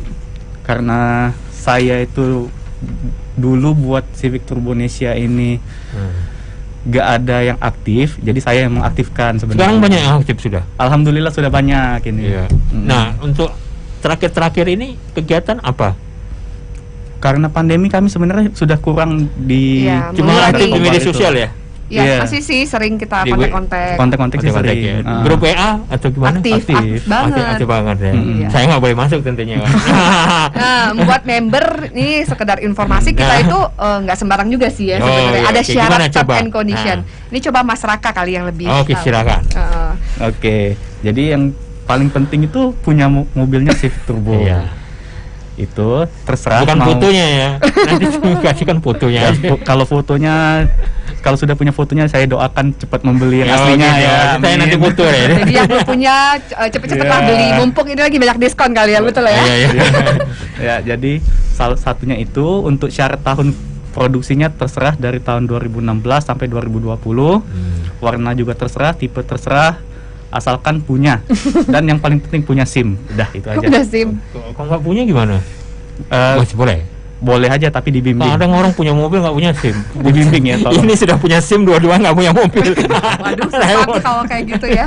karena saya itu dulu buat Civic Turbonesia ini nggak ada yang aktif, jadi saya yang mengaktifkan sebenarnya. Sekarang banyak yang aktif sudah? Alhamdulillah sudah banyak ini. Nah, untuk terakhir ini kegiatan apa? Karena pandemi kami sebenarnya sudah kurang di cuma aktif di media sosial ya? Ya, masih sih sering kita kontak-kontak sih sering. Ya. Grup WA atau gimana? Aktif banget. Aktif banget ya. Saya nggak boleh masuk tentunya. Nah, buat member ini sekedar informasi, kita itu nggak sembarang juga sih ya sebenarnya. Ada syarat term and condition. Ini coba Mas Raka kali yang lebih. Oke, silakan. Oke, jadi yang paling penting itu punya mobilnya Civic Turbo. Itu terserah. Bukan fotonya ya. Nanti kasihkan fotonya. Kalau fotonya, kalau sudah punya fotonya, saya doakan cepat membeli yang aslinya ya. Saya nanti foto ya. Jadi yang belum punya cepet-cepet lah beli. Mumpung ini lagi banyak diskon kali ya, betul ya. Ya, jadi salah satunya itu untuk syarat tahun produksinya terserah dari tahun 2016 sampai 2020. Warna juga terserah, tipe terserah, asalkan punya. Dan yang paling penting punya SIM. Udah itu aja. Udah SIM. Kalau nggak punya gimana? Masih boleh? Boleh aja tapi dibimbing. Ada orang punya mobil nggak punya SIM. Dibimbing ya. Tolong. Ini sudah punya SIM, dua-dua nggak punya mobil. Waduh, susah kalau kayak gitu ya.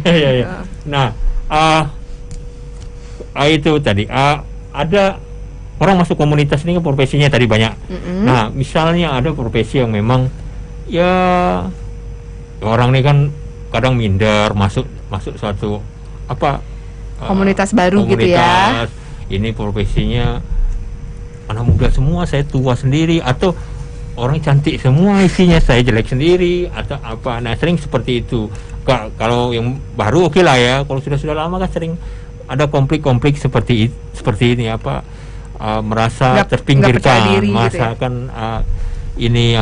Iya. Nah, itu tadi ada orang masuk komunitas ini kan profesinya tadi banyak. Nah, misalnya ada profesi yang memang ya orang ini kan kadang minder masuk suatu komunitas baru gitu ya. Ini profesinya anak muda semua, saya tua sendiri, atau orang cantik semua isinya, saya jelek sendiri, atau apa. Nah, sering seperti itu. Kalau yang baru oke lah ya. Kalau sudah lama kan sering ada konflik-konflik seperti ini merasa terpinggirkan, merasakan ini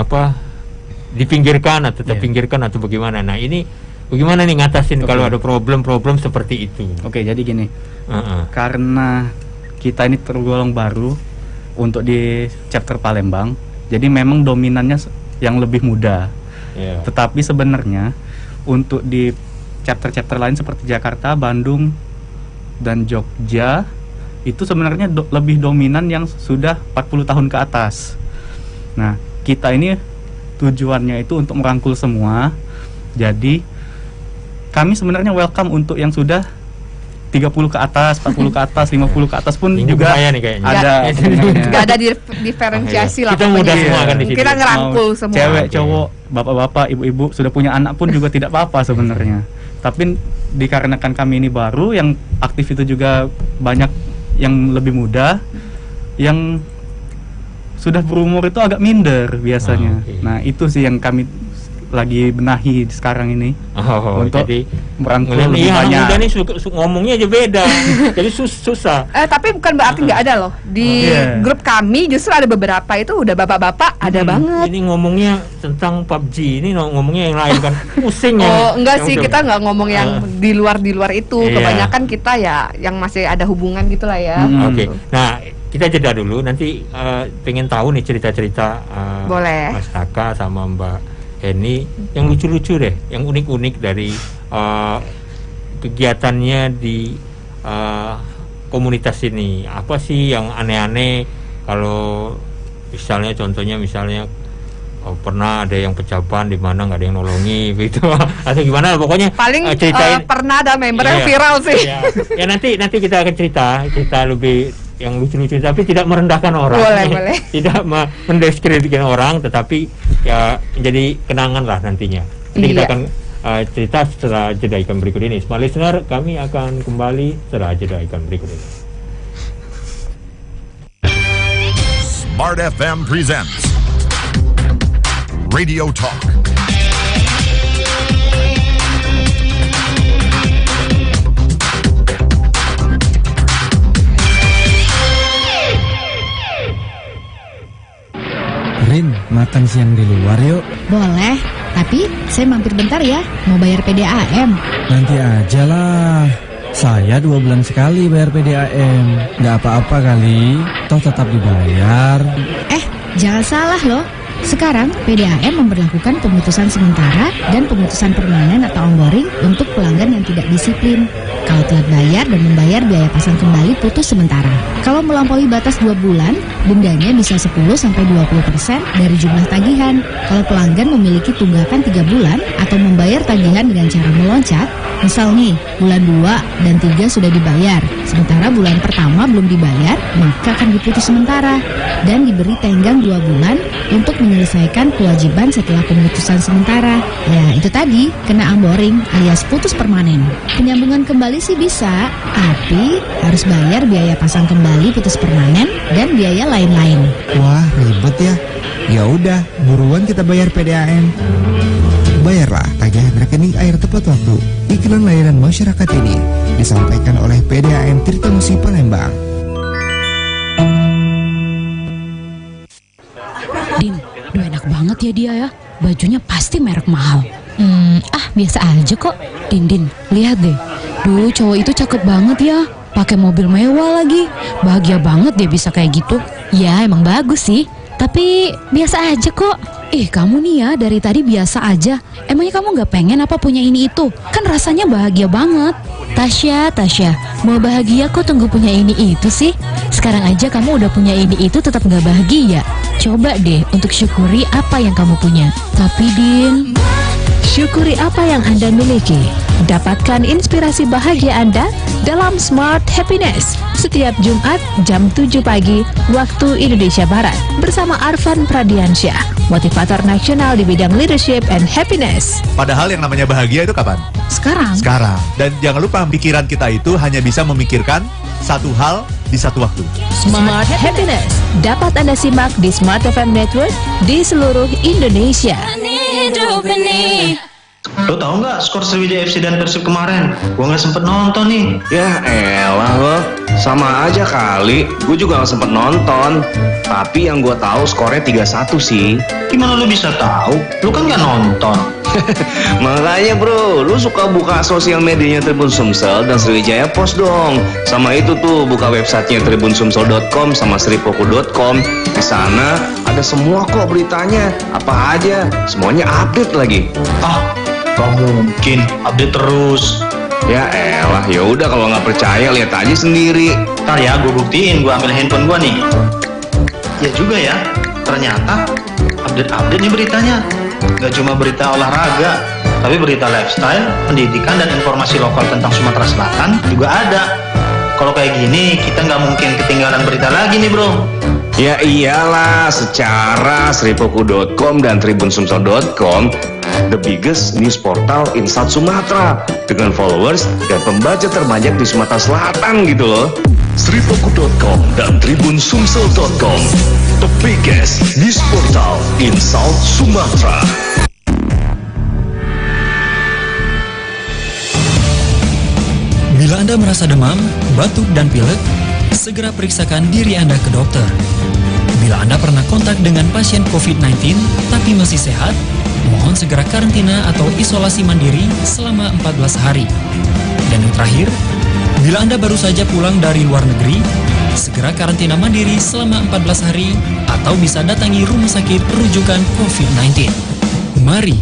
dipinggirkan atau terpinggirkan atau bagaimana. Nah, ini bagaimana nih ngatasin kalau ada problem-problem seperti itu? Oke, jadi gini. Karena kita ini tergolong baru untuk di chapter Palembang, jadi memang dominannya yang lebih muda. Tetapi sebenarnya untuk di chapter-chapter lain seperti Jakarta, Bandung, dan Jogja itu sebenarnya lebih dominan yang sudah 40 tahun ke atas. Nah, kita ini tujuannya itu untuk merangkul semua. Jadi kami sebenarnya welcome untuk yang sudah 30 ke atas, 40 ke atas, 50 ke atas pun ini juga nih ada. Gak ada diferensiasi lah. Kita mudah semua kan di sini. Kita ngerangkul semua. Cewek, cowok, bapak-bapak, ibu-ibu, sudah punya anak pun juga tidak apa-apa sebenarnya. Tapi dikarenakan kami ini baru, yang aktif itu juga banyak yang lebih muda, yang sudah berumur itu agak minder biasanya. Nah, itu sih yang kami lagi benahi sekarang ini untuk jadi merangkul lebih banyak. Muda nih ngomongnya aja beda, jadi susah. Tapi bukan berarti nggak ada loh di grup kami, justru ada beberapa itu udah bapak-bapak ada banget. Ini ngomongnya tentang PUBG, ini ngomongnya yang lain kan pusing ya. Oh enggak sih, kita nggak ngomong yang di luar itu. Kebanyakan kita ya yang masih ada hubungan gitulah ya. Oke. Nah, kita jeda dulu, nanti pengen tahu nih cerita-cerita Mas Raka sama Mbak Heni yang lucu-lucu deh, yang unik-unik dari kegiatannya di komunitas ini. Apa sih yang aneh-aneh? Kalau misalnya contohnya pernah ada yang pecah ban di mana nggak ada yang nolongi gitu atau gimana, pokoknya paling pernah ada member yang viral sih. Ya nanti kita akan cerita lebih yang lucu-lucu, tapi tidak merendahkan orang. Boleh. Tidak mendiskreditkan orang, tetapi ya menjadi kenangan lah nantinya. Jadi kita akan cerita setelah jeda iklan berikut ini. Smart listener, kami akan kembali setelah jeda iklan berikut ini. Smart FM presents Radio Talk. Rin, makan siang di luar yuk. Boleh, Tapi saya mampir bentar ya, mau bayar PDAM. Nanti aja lah. Saya 2 bulan sekali bayar PDAM. Nggak apa-apa kali, toh tetap dibayar. Jangan salah loh. Sekarang PDAM memberlakukan pemutusan sementara dan pemutusan permanen atau onboarding untuk pelanggan yang tidak disiplin. Kalau telat bayar dan membayar biaya pasang kembali putus sementara. Kalau melampaui batas 2 bulan, dendanya bisa 10-20% dari jumlah tagihan. Kalau pelanggan memiliki tunggakan 3 bulan atau membayar tagihan dengan cara meloncat, misal nih, bulan 2 dan 3 sudah dibayar, sementara bulan pertama belum dibayar, maka akan diputus sementara dan diberi tenggang 2 bulan untuk menyelesaikan kewajiban setelah pemutusan sementara. Ya, itu tadi, kena onboarding alias putus permanen. Penyambungan kembali sih bisa, tapi harus bayar biaya pasang kembali putus permanen dan biaya lain-lain. Wah, ribet ya. Ya udah, buruan kita bayar PDAM. Bayarlah tagihan rekening air tepat waktu. Iklan layanan masyarakat ini disampaikan oleh PDAM Tirtamusi Palembang. Din, enak banget ya dia ya. Bajunya pasti merek mahal. Biasa aja kok. Din, lihat deh. Duh, cowok itu cakep banget ya. Pakai mobil mewah lagi. Bahagia banget dia bisa kayak gitu. Ya, emang bagus sih. Tapi biasa aja kok. Kamu nih ya dari tadi biasa aja. Emangnya kamu gak pengen apa punya ini itu? Kan rasanya bahagia banget. Tasya, mau bahagia kok tunggu punya ini itu sih? Sekarang aja kamu udah punya ini itu tetap gak bahagia. Coba deh untuk syukuri apa yang kamu punya. Tapi Din, syukuri apa yang Anda miliki. Dapatkan inspirasi bahagia Anda dalam Smart Happiness setiap Jumat jam 7 pagi waktu Indonesia Barat bersama Arfan Pradiansyah, motivator nasional di bidang leadership and happiness. Padahal yang namanya bahagia itu kapan? Sekarang. Dan jangan lupa pikiran kita itu hanya bisa memikirkan satu hal di satu waktu. Smart Happiness dapat Anda simak di Smart FM Network di seluruh Indonesia. Lo tau nggak skor Sriwijaya FC dan Persib kemarin? Gue nggak sempet nonton nih. Ya elah lo, sama aja kali. Gue juga nggak sempet nonton. Tapi yang gue tahu skornya 3-1 sih. Gimana lo bisa tahu? Lo kan nggak nonton. Makanya bro, lu suka buka sosial medianya Tribun Sumsel dan Sriwijaya Post dong. Sama itu tuh buka websitenya tribunsumsel.com sama sripoku.com. Di sana ada semua kok beritanya. Apa aja, semuanya update lagi. Gak mungkin, update terus. Ya elah, ya udah kalau nggak percaya lihat aja sendiri. Ntar ya, gue buktiin. Gue ambil handphone gue nih. Ya juga ya, ternyata update nih beritanya. Gak cuma berita olahraga, tapi berita lifestyle, pendidikan, dan informasi lokal tentang Sumatera Selatan juga ada. Kalau kayak gini, kita nggak mungkin ketinggalan berita lagi nih bro. Ya iyalah, secara sripoku.com dan tribunsumsel.com the biggest news portal in South Sumatra dengan followers dan pembaca terbanyak di Sumatera Selatan gitu loh. Sripoku.com dan tribunsumsel.com, the biggest news portal in South Sumatra. Bila Anda merasa demam, batuk, dan pilek, segera periksakan diri Anda ke dokter. Bila Anda pernah kontak dengan pasien COVID-19 tapi masih sehat, mohon segera karantina atau isolasi mandiri selama 14 hari. Dan yang terakhir, bila Anda baru saja pulang dari luar negeri, segera karantina mandiri selama 14 hari atau bisa datangi rumah sakit rujukan COVID-19. Mari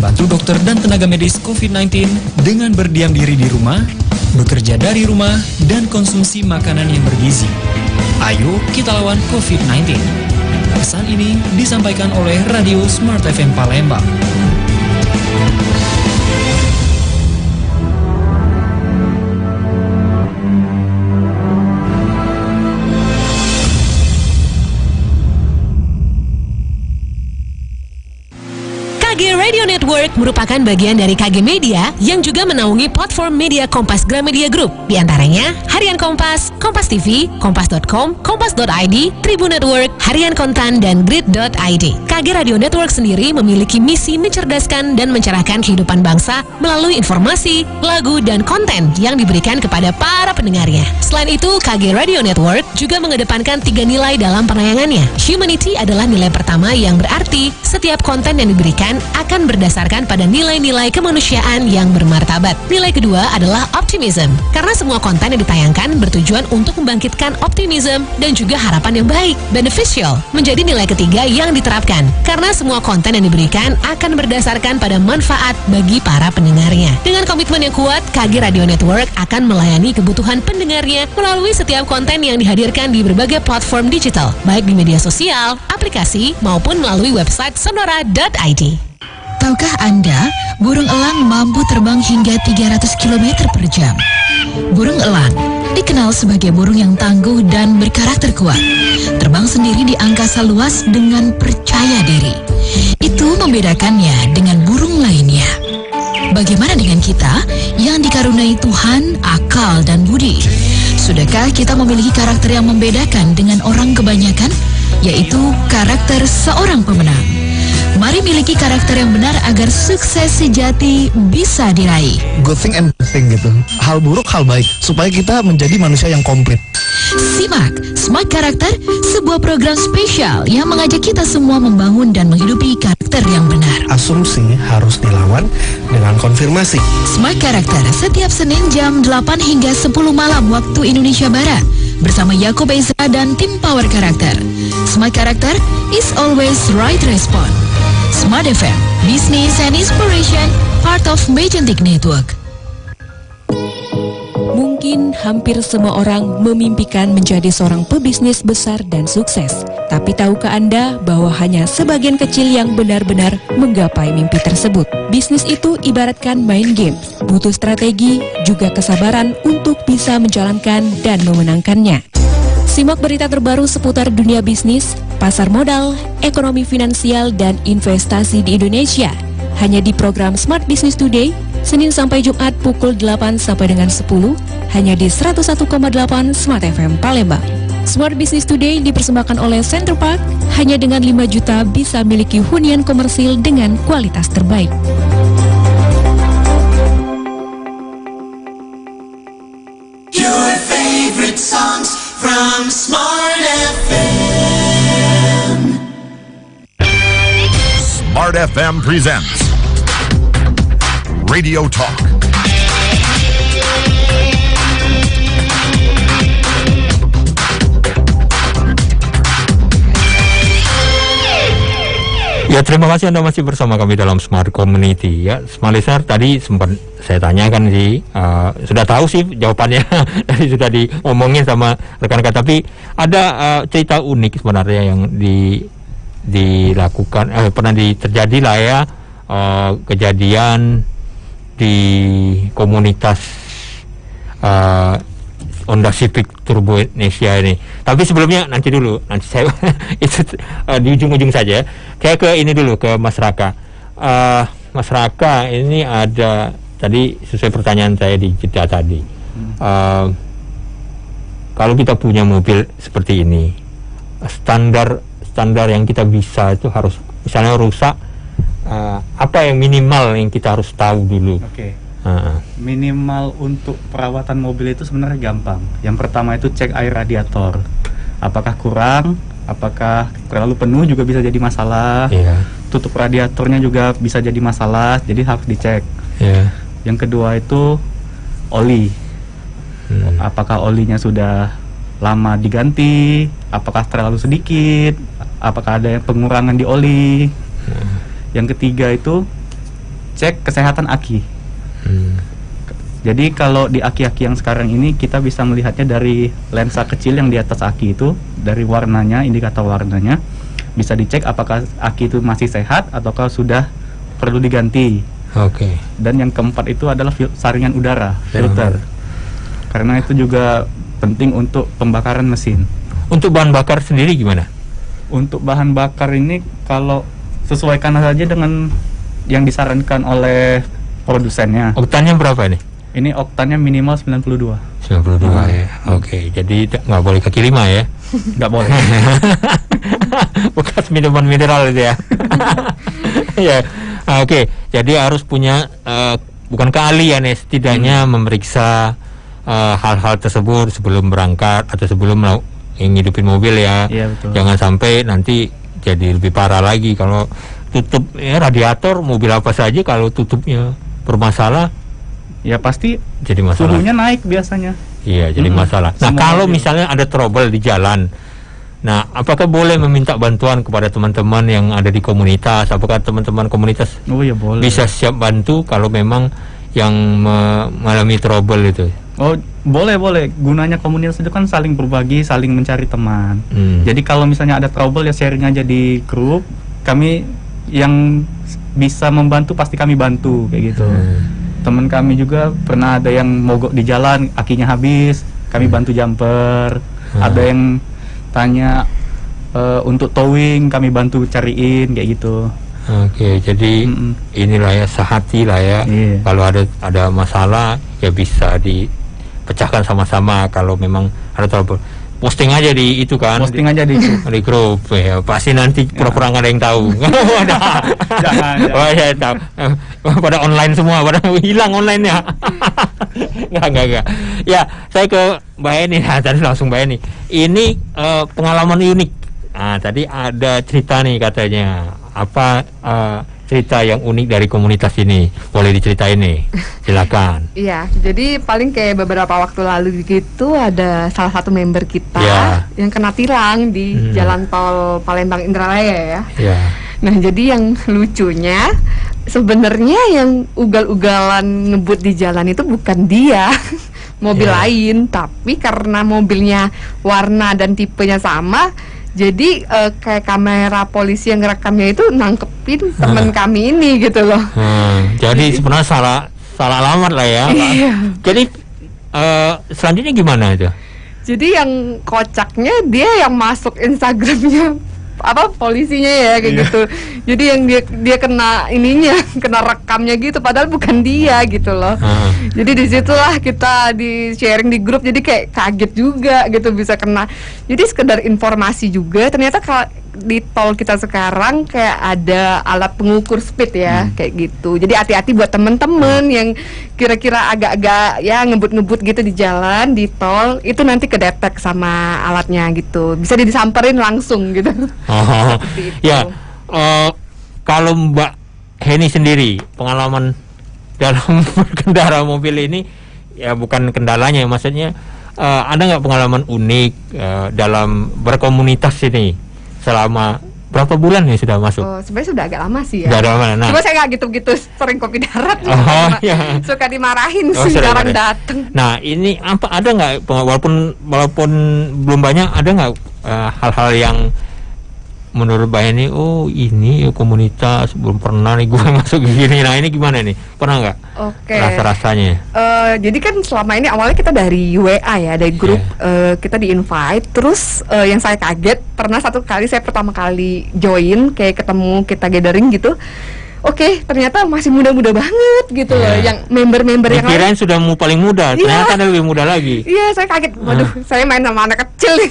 bantu dokter dan tenaga medis COVID-19 dengan berdiam diri di rumah, bekerja dari rumah, dan konsumsi makanan yang bergizi. Ayo kita lawan COVID-19. Pesan ini disampaikan oleh Radio Smart FM Palembang. KG Radio Network merupakan bagian dari KG Media yang juga menaungi platform media Kompas Gramedia Group. Di antaranya Harian Kompas, Kompas TV, Kompas.com, Kompas.id, Tribun Network, Harian Kontan, dan Grid.id. KG Radio Network sendiri memiliki misi mencerdaskan dan mencerahkan kehidupan bangsa melalui informasi, lagu, dan konten yang diberikan kepada para pendengarnya. Selain itu, KG Radio Network juga mengedepankan 3 nilai dalam penayangannya. Humanity adalah nilai pertama yang berarti setiap konten yang diberikan akan akan berdasarkan pada nilai-nilai kemanusiaan yang bermartabat. Nilai kedua adalah optimism, karena semua konten yang ditayangkan bertujuan untuk membangkitkan optimism dan juga harapan yang baik. Beneficial menjadi nilai ketiga yang diterapkan, karena semua konten yang diberikan akan berdasarkan pada manfaat bagi para pendengarnya. Dengan komitmen yang kuat, KG Radio Network akan melayani kebutuhan pendengarnya melalui setiap konten yang dihadirkan di berbagai platform digital, baik di media sosial, aplikasi, maupun melalui website sonora.id. Tahukah Anda, burung elang mampu terbang hingga 300 km per jam? Burung elang dikenal sebagai burung yang tangguh dan berkarakter kuat. Terbang sendiri di angkasa luas dengan percaya diri. Itu membedakannya dengan burung lainnya. Bagaimana dengan kita yang dikaruniai Tuhan, akal, dan budi? Sudahkah kita memiliki karakter yang membedakan dengan orang kebanyakan? Yaitu karakter seorang pemenang. Mari miliki karakter yang benar agar sukses sejati bisa diraih. Good thing and bad thing gitu. Hal buruk, hal baik. Supaya kita menjadi manusia yang komplit. Simak Smart Karakter, sebuah program spesial yang mengajak kita semua membangun dan menghidupi karakter yang benar. Asumsi harus dilawan dengan konfirmasi. Smart Karakter setiap Senin jam 8 hingga 10 malam waktu Indonesia Barat. Bersama Yaakob Ezra dan tim Power Karakter. Smart Karakter is always right response. Smart FM, Business and Inspiration, part of Magentic Network. Mungkin hampir semua orang memimpikan menjadi seorang pebisnis besar dan sukses. Tapi tahukah Anda bahwa hanya sebagian kecil yang benar-benar menggapai mimpi tersebut? Bisnis itu ibaratkan main game, butuh strategi, juga kesabaran untuk bisa menjalankan dan memenangkannya. Simak berita terbaru seputar dunia bisnis, pasar modal, ekonomi finansial, dan investasi di Indonesia. Hanya di program Smart Business Today, Senin sampai Jumat pukul 8 sampai dengan 10, hanya di 101,8 Smart FM Palembang. Smart Business Today dipersembahkan oleh Center Park, hanya dengan 5 juta bisa miliki hunian komersil dengan kualitas terbaik. Your favorite songs from Smart FM. Smart FM presents Radio Talk. Ya, terima kasih Anda masih bersama kami dalam Smart Community. Ya, Smart Listener, tadi sempat saya tanyakan sih, sudah tahu sih jawabannya, tadi sudah diomongin sama rekan-rekan. Tapi ada cerita unik sebenarnya yang dilakukan, pernah terjadi lah ya, kejadian di komunitas Honda Civic Turbo Indonesia ini. Tapi sebelumnya nanti saya itu di ujung-ujung saja. Kayak ke ini dulu, ke Mas Raka. Mas Raka, ini ada tadi sesuai pertanyaan saya di jeda tadi. Kalau kita punya mobil seperti ini, standar yang kita bisa itu harus, misalnya rusak, apa yang minimal yang kita harus tahu dulu? Oke. Minimal untuk perawatan mobil itu sebenarnya gampang. Yang pertama itu cek air radiator. Apakah kurang, apakah terlalu penuh juga bisa jadi masalah. Tutup radiatornya juga bisa jadi masalah, jadi harus dicek. Yang kedua itu oli. Apakah olinya sudah lama diganti, apakah terlalu sedikit, apakah ada pengurangan di oli. Yang ketiga itu cek kesehatan aki. Jadi kalau di aki-aki yang sekarang ini kita bisa melihatnya dari lensa kecil yang di atas aki itu, dari warnanya, indikator warnanya bisa dicek apakah aki itu masih sehat ataukah sudah perlu diganti. Dan yang keempat itu adalah saringan udara, filter. Karena itu juga penting untuk pembakaran mesin. Untuk bahan bakar sendiri gimana? Untuk bahan bakar ini kalau sesuaikan saja dengan yang disarankan oleh produsennya. Oktannya berapa ini? Ini oktannya minimal 92. 92 ya. Jadi nggak boleh kaki lima ya? Nggak boleh. Bekas minuman mineral itu ya. Ya. Jadi harus punya bukan keahlian ya, setidaknya memeriksa hal-hal tersebut sebelum berangkat atau sebelum ngidupin mobil ya. Iya, betul. Jangan sampai nanti jadi lebih parah lagi kalau tutup radiator mobil apa saja kalau tutupnya bermasalah, ya pasti jadi masalah. Suhunya naik biasanya. Iya, jadi masalah. Nah, kalau misalnya ada trouble di jalan, nah, apakah boleh meminta bantuan kepada teman-teman yang ada di komunitas? Apakah teman-teman komunitas boleh. bisa siap bantu kalau memang yang mengalami trouble itu? Oh, boleh. Gunanya komunitas itu kan saling berbagi, saling mencari teman. Jadi kalau misalnya ada trouble ya sharing aja di grup. Kami yang bisa membantu pasti kami bantu kayak gitu. Teman kami juga pernah ada yang mogok di jalan, akinya habis, kami bantu jumper. Ada yang tanya untuk towing, kami bantu cariin kayak gitu. Oke, jadi inilah ya, sehati lah ya. Kalau ada masalah ya bisa dipecahkan sama-sama. Kalau memang ada trouble, posting aja di itu kan. Posting aja di grup ya. Pasti nanti pura-pura nggak ada yang tahu. Jangan. Oh ya tahu. Pada online semua, pada hilang online-nya. Enggak. Ya, saya ke Mbak Eni. Nah, tadi langsung Mbak Eni. Ini pengalaman unik. Nah, tadi ada cerita nih katanya. Apa cerita yang unik dari komunitas ini? Boleh diceritain nih. Silakan. Iya, jadi paling kayak beberapa waktu lalu gitu ada salah satu member kita yang kena tilang di Jalan Tol Palembang Indralaya ya. Nah, jadi yang lucunya sebenarnya yang ugal-ugalan ngebut di jalan itu bukan dia, mobil lain, tapi karena mobilnya warna dan tipenya sama, jadi kayak kamera polisi yang ngerekamnya itu nangkepin teman kami ini gitu loh. Jadi sebenarnya salah alamat lah ya. Jadi selanjutnya gimana itu? Jadi yang kocaknya dia yang masuk Instagramnya polisinya ya kayak gitu. Jadi yang dia kena ininya, kena rekamnya gitu, padahal bukan dia gitu loh. Jadi disitulah kita di sharing di grup, jadi kayak kaget juga gitu bisa kena. Jadi sekedar informasi juga, ternyata di tol kita sekarang kayak ada alat pengukur speed ya, kayak gitu. Jadi hati-hati buat temen-temen yang kira-kira agak-agak ya ngebut-ngebut gitu di jalan, di tol, itu nanti kedetek sama alatnya gitu. Bisa disamperin langsung gitu. Ya, kalau Mbak Heni sendiri pengalaman dalam berkendara mobil ini, ya bukan kendalanya, maksudnya ada nggak pengalaman unik dalam berkomunitas ini? Selama berapa bulan ya sudah masuk? Sebenarnya sudah agak lama sih ya. Nah. Cuma saya nggak gitu-gitu sering kopi darat. Suka dimarahin jarang datang. Nah, ini ada nggak walaupun belum banyak, ada nggak hal-hal yang menurut Mbak ini, ini komunitas belum pernah nih gue masuk gini. Nah, ini gimana nih? Pernah nggak? Rasa-rasanya? Jadi kan selama ini awalnya kita dari WA ya, dari grup kita di invite. Terus yang saya kaget, pernah satu kali saya pertama kali join, kayak ketemu kita gathering gitu. Ternyata masih muda-muda banget gitu loh, yang member-member yang kirain sudah paling muda, ternyata ada lebih muda lagi. Iya, saya kaget. Waduh, saya main sama anak kecil nih.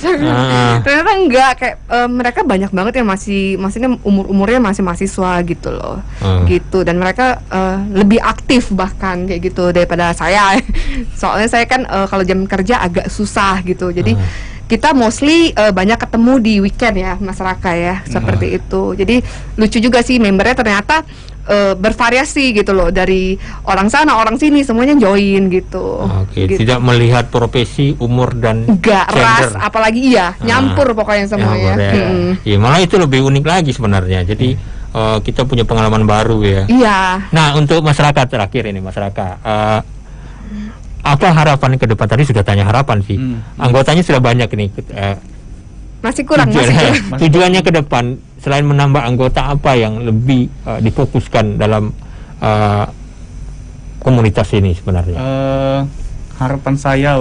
Ternyata enggak, kayak mereka banyak banget yang maksudnya umurnya masih mahasiswa gitu loh. Gitu, dan mereka lebih aktif bahkan kayak gitu daripada saya. Soalnya saya kan kalau jam kerja agak susah gitu. Jadi kita mostly banyak ketemu di weekend ya, masyarakat ya, seperti itu. Jadi lucu juga sih, membernya ternyata bervariasi gitu loh, dari orang sana orang sini semuanya join gitu. Gitu. Tidak melihat profesi, umur dan enggak gender. ras, apalagi nyampur pokoknya semuanya. Ya, malah itu lebih unik lagi sebenarnya. Jadi kita punya pengalaman baru ya. Iya. Nah, untuk masyarakat terakhir ini, masyarakat apa harapan ke depan? Tadi sudah tanya harapan sih. Anggotanya sudah banyak ini. Masih kurang. Tujuannya ke depan selain menambah anggota, apa yang lebih difokuskan dalam komunitas ini sebenarnya? Harapan saya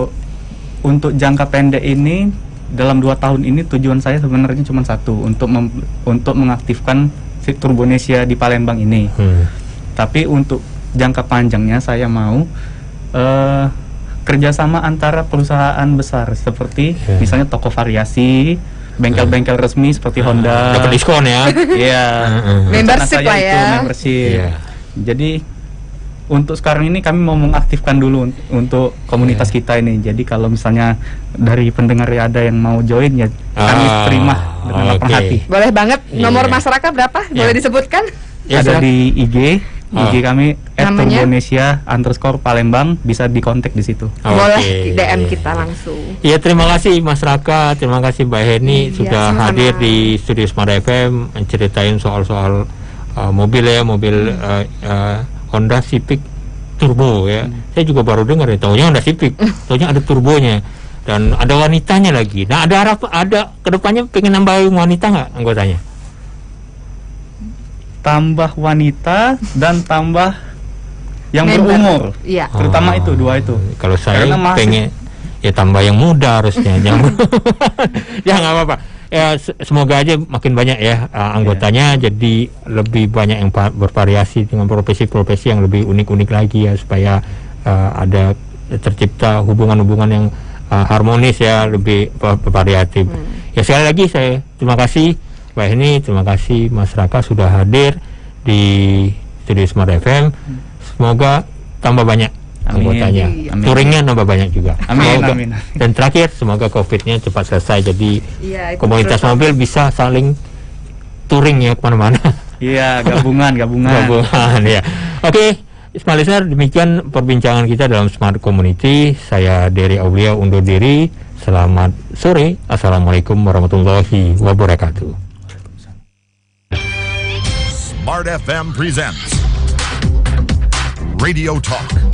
untuk jangka pendek ini, dalam 2 tahun ini tujuan saya sebenarnya cuma satu, untuk mengaktifkan si Turbonesia di Palembang ini. Tapi untuk jangka panjangnya saya mau kerjasama antara perusahaan besar seperti misalnya toko variasi, bengkel-bengkel resmi seperti Honda. Dapat diskon ya? Iya. Membership lah ya. Membership. Jadi untuk sekarang ini kami mau mengaktifkan dulu untuk komunitas kita ini. Jadi kalau misalnya dari pendengar ada yang mau join ya kami terima dengan lapang hati. Boleh banget. Nomor masyarakat berapa? Boleh disebutkan? Ada di IG kami @turbonesia_Palembang, bisa dikontak di situ. Boleh DM kita langsung. Iya, terima kasih masyarakat, terima kasih Mbak Heni sudah hadir di studio Smart FM menceritain soal-soal mobil ya, mobil Honda Civic Turbo ya. Saya juga baru dengar ya, taunya Honda Civic, taunya ada turbonya dan ada wanitanya lagi. Nah, ada kedepannya pengen nambahin wanita nggak anggotanya? Tambah wanita dan tambah yang Member. berumur. Iya. Terutama itu dua itu. Kalau saya Karena masih- pengen ya tambah yang muda harusnya. Jangan ya nggak apa-apa. Ya semoga aja makin banyak ya anggotanya, jadi lebih banyak yang bervariasi dengan profesi-profesi yang lebih unik-unik lagi ya, supaya ada tercipta hubungan-hubungan yang harmonis ya, lebih variatif. Ya sekali lagi saya terima kasih Mbak Heni, terima kasih masyarakat sudah hadir di studio Smart FM. Semoga tambah banyak anggotanya, touringnya nambah banyak juga. Amin. Dan terakhir, semoga COVID-nya cepat selesai. Jadi Iya, komunitas mobil bisa saling touring ya kemana-mana. Iya, gabungan. Gabungan ya. Oke, Smart Listener, demikian perbincangan kita dalam Smart Community. Saya Dery Aulia undur diri. Selamat sore. Assalamualaikum warahmatullahi wabarakatuh. Smart FM presents Radio Talk.